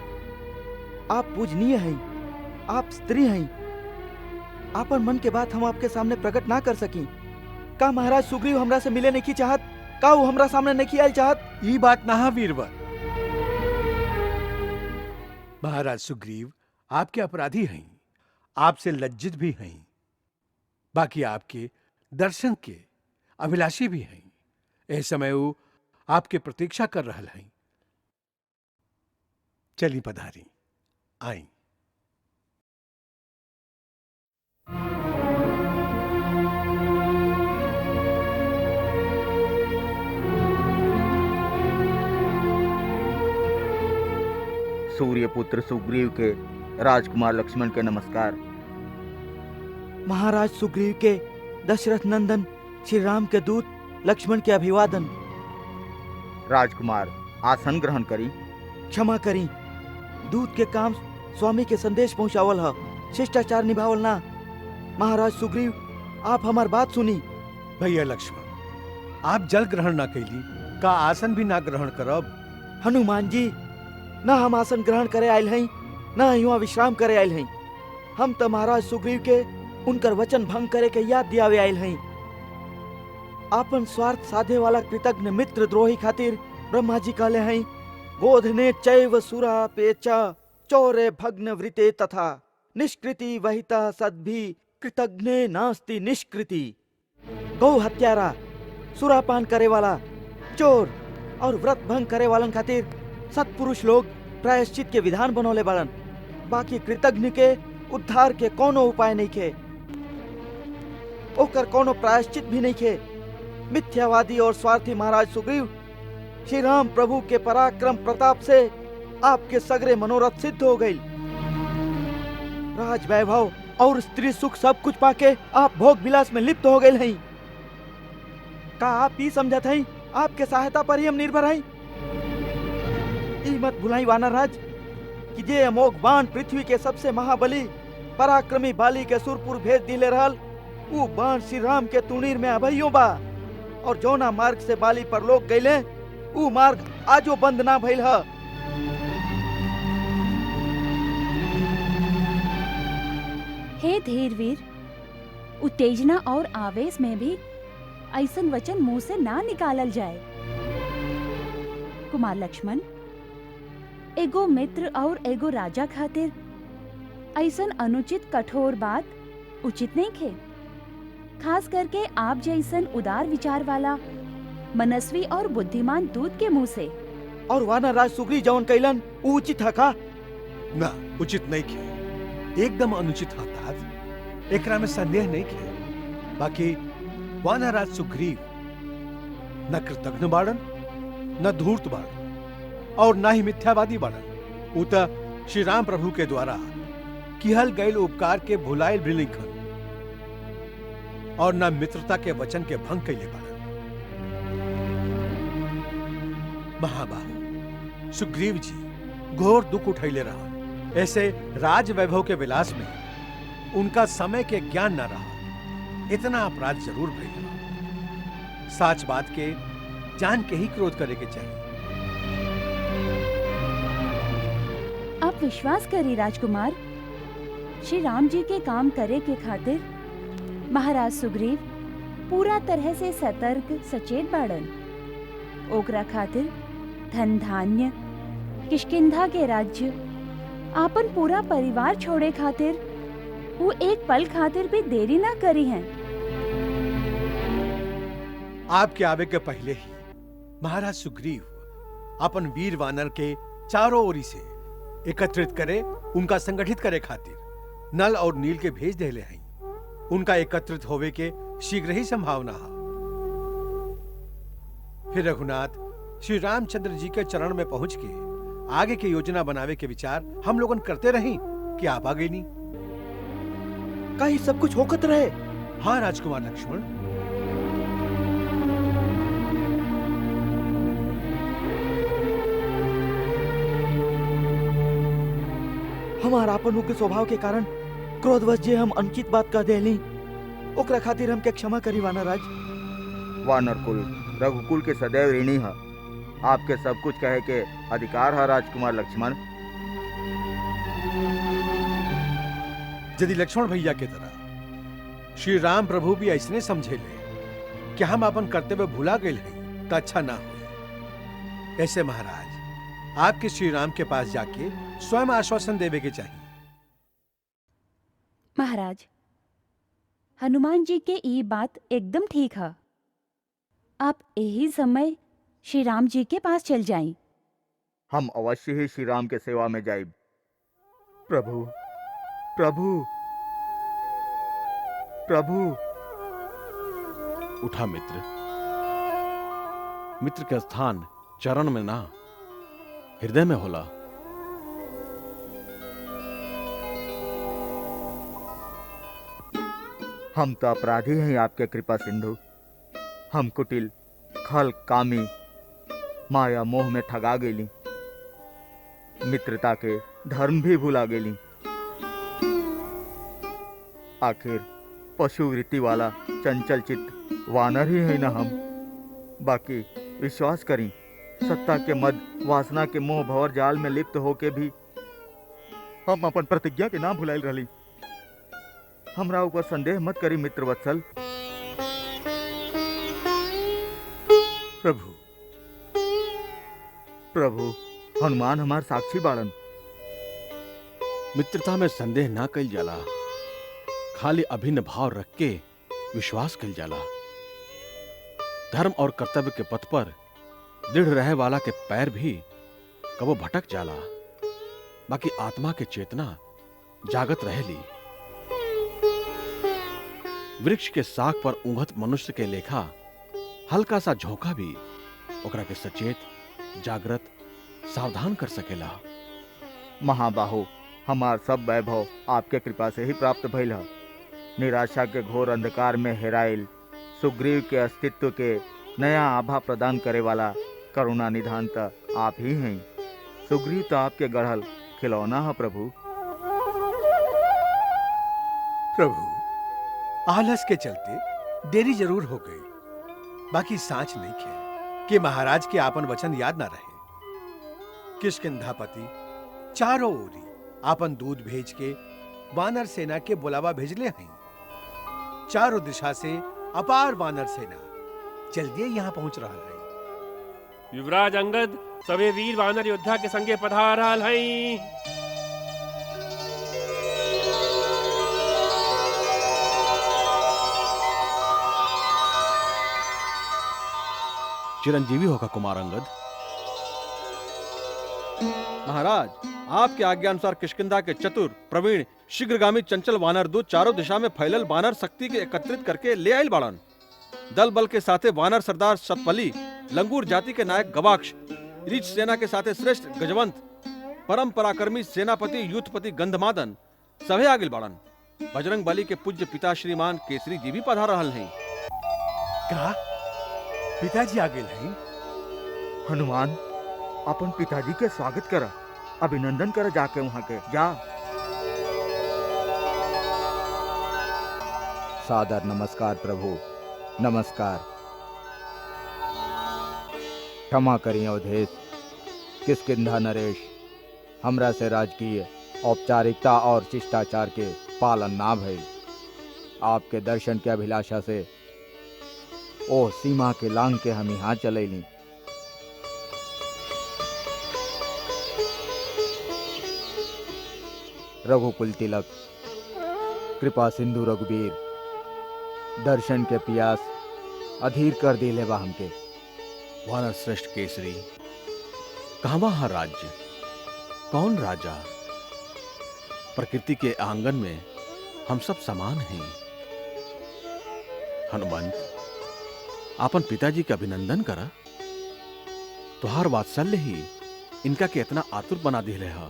आप पूजनीय हैं, आप स्त्री हैं। आपन मन के बात हम आपके सामने प्रकट ना कर सकी। का महाराज सुग्रीव हमरा से मिले नहीं की चाहत? का वो हमरा सामने नहीं आयल चाहत? ये बात ना वीरवर। महाराज सुग्रीव आपके अपराधी हैं, आपसे लज्जित भी हैं। बाकी आपके दर्शन के अभिलाषी भी हैं। इस समय वो आपके प्रतीक्षा कर रहल हैं। चली पधारी। आई। सूर्यपुत्र सुग्रीव के राजकुमार लक्ष्मण के नमस्कार। महाराज सुग्रीव के दशरथ नंदन श्री राम के दूत लक्ष्मण के अभिवादन। राजकुमार आसन ग्रहण करी। क्षमा करी, दूत के काम स्वामी के संदेश पहुंचावल है, शिष्टाचार निभावल ना। महाराज सुग्रीव, आप हमार बात सुनी। भैया लक्ष्मण, आप जल ग्रहण ना कैली का आसन भी ना ग्रहण करब? हनुमान जी, ना हम आसन ग्रहण करे आयल हैं, ना युवा विश्राम करे आयल हैं। हम तो महाराज सुग्रीव के उनकर वचन भंग करे के याद दियावे आयल हैं। आपन स्वार्थ साधे वाला कृतज्ञ मित्र द्रोही खातिर ब्रह्मा जी कहले हैं, गोधने चैव सुरा पेचा चौरे भग्न वृते तथा निष्कृति वहिता सद्भि कृतज्ञे नास्ति निष्कृति। गौ हत्यारा, सुरापान करे वाला, चोर और व्रत भंग करे वालन खातिर सत्पुरुष लोग प्रायश्चित के विधान बनौले बाड़न। बाकी कृतज्ञ के उद्धार के कोनो उपाय नहीं खे, ओकर कोनो प्रायश्चित भी नहीं खे। मिथ्यावादी और स्वार्थी महाराज सुग्रीव, श्री राम प्रभु के पराक्रम प्रताप से आपके सगरे मनोरथ सिद्ध हो गई। राज वैभव और स्त्री सुख सब कुछ पाके आप भोग विलास में लिप्त हो गए हैं। का आप ही समझत हैं आपके सहायता पर ही हम निर्भर हैं? ई मत भुलाई वानरराज कि जे अमोघ बाण पृथ्वी के सबसे महाबली पराक्रमी बाली के सुरपुर भेज दिले रहल, ऊ बाण श्री राम के तुणीर में अभइयो बा। और जौना मार्ग से बाली परलोक गईले, ऊ मार्ग आजो बंद ना भइल ह। हे धीरवीर, उत्तेजना और आवेश में भी ऐसन वचन मुंह से ना निकालल जाए। कुमार लक्ष्मण, एगो मित्र और एगो राजा खातिर ऐसन अनुचित कठोर बात उचित नहीं खे, खास करके आप जैसन उदार विचार वाला मनस्वी और बुद्धिमान दूत के मुंह से। और वानरराज सुग्रीव जौन कैलन ऊ उचित है का? ना, उचित नहीं खे, एकदम अनुचित है तात, एकरा में संदेह नहीं खे। बाकी वानरराज सुग्रीव न कृतज्ञ बाड़न, न धूर्त बाड़न और न ही मिथ्यावादी बाड़न। ऊ त श्री राम प्रभु के द्वारा किहल गईल उपकार के भुलाइल भी लिखन और न मित्रता के वचन के भंग कैले बाड़न। महाबाहु सुग्रीव जी घोर दुख उठैले रहन। ऐसे राज वैभव के विलास में उनका समय के ज्ञान न रहा। इतना अपराध जरूर भइल। साच बात के जान के ही क्रोध करे के चाहिए। आप विश्वास करिए राजकुमार, श्री राम जी के काम करे के खातिर महाराज सुग्रीव पूरा तरह से सतर्क सचेत बाड़न। ओकरा खातिर धन धान्य, किष्किंधा के राज्य, आपन पूरा परिवार छोड़े खातिर वो एक पल खातिर भी देरी ना करी हैं। आपके आवे के पहले ही महाराज सुग्रीव अपन वीर वानर के चारों ओरी से एकत्रित करे, उनका संगठित करे खातिर नल और नील के भेज देले हैं। उनका एकत्रित होवे के शीघ्र ही संभावना है। फिर रघुनाथ श्री रामचंद्र जी के चरण में पहुंच के आगे की योजना बनावे के विचार हम लोगन करते रही कि आप आ गई नहीं। कहीं सब कुछ होकत रहे। हाँ राजकुमार लक्ष्मण, हमारा अपन के स्वभाव के कारण क्रोधवश जे हम अनुचित बात कह देली, ओकरा खातिर हमके क्षमा करी वानरराज। वानर कुल रघुकुल के सदैव ऋणी है। आपके सब कुछ कहे के अधिकार है राजकुमार लक्ष्मण। यदि लक्ष्मण भैया के तरह श्री राम प्रभु भी ऐसने समझे ले कि हम अपन कर्तव्य भुला गए हैं तो अच्छा ना हो। ऐसे महाराज आपके श्री राम के पास जाके स्वयं आश्वासन देवे के चाहिए। महाराज, हनुमान जी के ये बात एकदम ठीक है। आप यही समय श्री राम जी के पास चल जाएं। हम अवश्य ही श्री राम के सेवा में जाइब। प्रभु प्रभु प्रभु। उठा मित्र, मित्र का स्थान चरण में ना हृदय में होला। हम तो अपराधी हैं आपके कृपा सिंधु। हम कुटिल, खल, कामी, माया मोह में ठगा गेली, मित्रता के धर्म भी भुला गेली। आखिर पशु वृत्ति वाला चंचल चित्त वानर ही है ना हम। बाकी विश्वास करी, सत्ता के मद, वासना के मोह भंवर जाल में लिप्त होके भी हम अपन प्रतिज्ञा के ना भुलाइल रही। हमरा ऊपर संदेह मत करी मित्र वत्सल। प्रभु प्रभु हनुमान हमार साक्षी बाड़न। मित्रता में संदेह ना कल जाला, खाली अभिन्न भाव रख के विश्वास कल जाला। धर्म और कर्तव्य के पथ पर दृढ़ रहे वाला के पैर भी कबो भटक जाला, बाकी आत्मा के चेतना जागत रहेली। वृक्ष के साख पर ऊंघत मनुष्य के लेखा हल्का सा झोंका भी ओकरा के सचेत, जागृत, सावधान कर सकेला। महाबाहु, हमार सब वैभव आपके कृपा से ही प्राप्त भइल है। निराशा के घोर अंधकार में हेराइल सुग्रीव के अस्तित्व के नया आभा प्रदान करे वाला करुणा निधान त आप ही हैं। सुग्रीव तो आपके गढ़ल खिलौना है प्रभु। प्रभु आलस के चलते देरी जरूर हो गई, बाकी सांच नहीं खे कि महाराज के आपन वचन याद ना रहे। किष्किंधापति चारों ओरी आपन दूध भेज के वानर सेना के बुलावा भेजले हैं। चारों दिशा से अपार वानर सेना जल्दी यहाँ पहुंच रहा है। युवराज अंगद सभी वीर वानर योद्धा के संगे पधार रहल हई। चिरंजीवी होगा कुमार अंगद। महाराज, आपके आज्ञा अनुसार किष्किंधा के चतुर प्रवीण शीघ्रगामी चंचल वानर दूत चारों दिशा में फैलल वानर शक्ति के एकत्रित करके ले आयल बाड़न। दल बल के साथे वानर सरदार शतपली, लंगूर जाति के नायक गवाक्ष, रीछ सेना के साथे श्रेष्ठ गजवंत, परम पराक्रमी सेनापति यूथपति गंधमादन सभे आगिल बाड़न। बजरंग बली के पूज्य पिता श्रीमान केसरी जी भी पधार रहल हैं। का पिताजी आगे हैं? हनुमान अपन पिताजी के स्वागत कर, अभिनंदन कर जाके वहां के जा। सादर नमस्कार प्रभु, नमस्कार। क्षमा करिए अवधेश, किष्किंधा नरेश हमरा से राजकीय औपचारिकता और शिष्टाचार के पालन ना भइल। आपके दर्शन के अभिलाषा से ओ सीमा के लांग के हम यहाँ चलैली। रघुकुल तिलक, कृपा सिंधु रघुबीर, दर्शन के पियास अधीर कर दिले बा हमके। वानर श्रेष्ठ केसरी, कहवा है राज्य, कौन राजा? प्रकृति के आंगन में हम सब समान हैं। हनुमंत, आपन पिताजी के अभिनंदन करा। तुहार वात्सल्य ही इनका के इतना आतुर बना दिले है।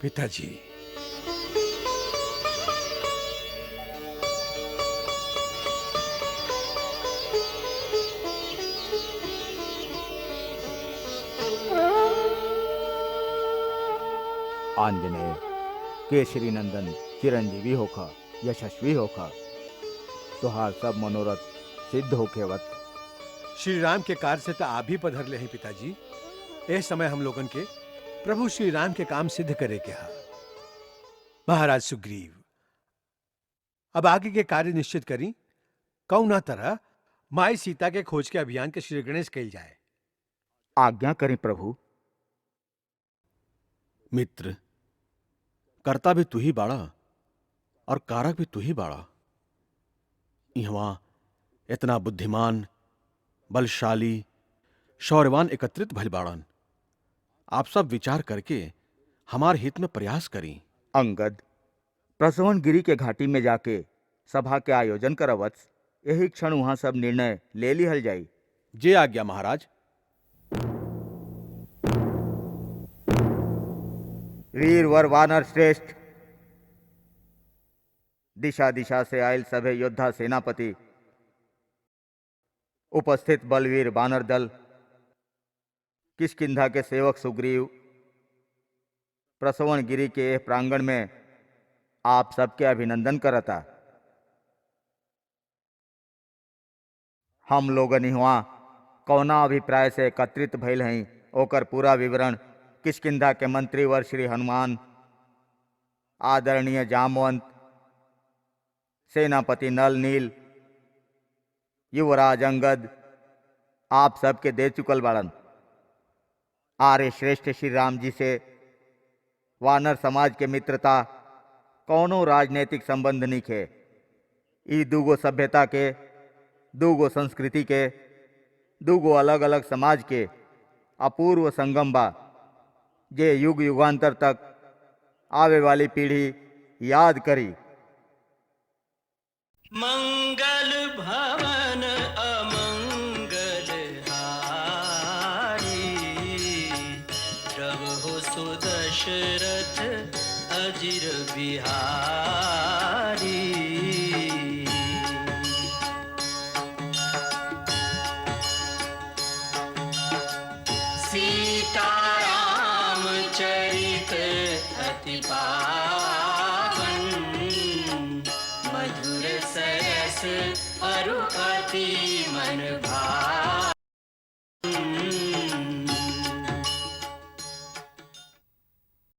पिताजी, आंजनेय, केसरी नंदन चिरंजीवी होखा, यशस्वी होखा, तुहार सब मनोरथ सिद्ध होके वत। श्री राम के कार्य से तो आप भी पधर ले हैं पिताजी। इस समय हम लोगन के प्रभु श्री राम के काम सिद्ध करे के हा। महाराज सुग्रीव, अब आगे के कार्य निश्चित करी। कौना तरह माई सीता के खोज के अभियान के श्री गणेश कही जाए। आज्ञा करें प्रभु। मित्र, कर्ता भी तू ही बाड़ा और कारक भी तू ही बाड़ा। यहाँ इतना बुद्धिमान, बलशाली, शौर्यवान एकत्रित भइल बाड़न। आप सब विचार करके हमार हित में प्रयास करी। अंगद, प्रसवन गिरी के घाटी में जाके सभा के आयोजन करवत, यही क्षण वहां सब निर्णय ले लिहल जाई। जे आज्ञा महाराज। वीर वर वानर श्रेष्ठ, दिशा दिशा से आयल सभे योद्धा सेनापति, उपस्थित बलवीर वानर दल, किष्किंधा के सेवक सुग्रीव, प्रसवन गिरी के प्रांगण में आप सबके अभिनंदन करता। हम लोगन हुआ कौना अभिप्राय से एकत्रित भइल हई, ओकर पूरा विवरण किष्किंधा के मंत्रीवर श्री हनुमान, आदरणीय जामवंत, सेनापति नल नील, युवराज अंगद आप सबके दे चुकल बाड़न। आर्य श्रेष्ठ श्री राम जी से वानर समाज के मित्रता कौनो राजनीतिक संबंध नहीं खे। ई दूगो सभ्यता के, दूगो संस्कृति के, दूगो अलग अलग समाज के अपूर्व संगम बा, जे युग युगांतर तक आवे वाली पीढ़ी याद करी। मंगल भवन अमंगल हारी, प्रभु सुदशरथ अजिर बिहारी। सीताराम अरु अति मन भाए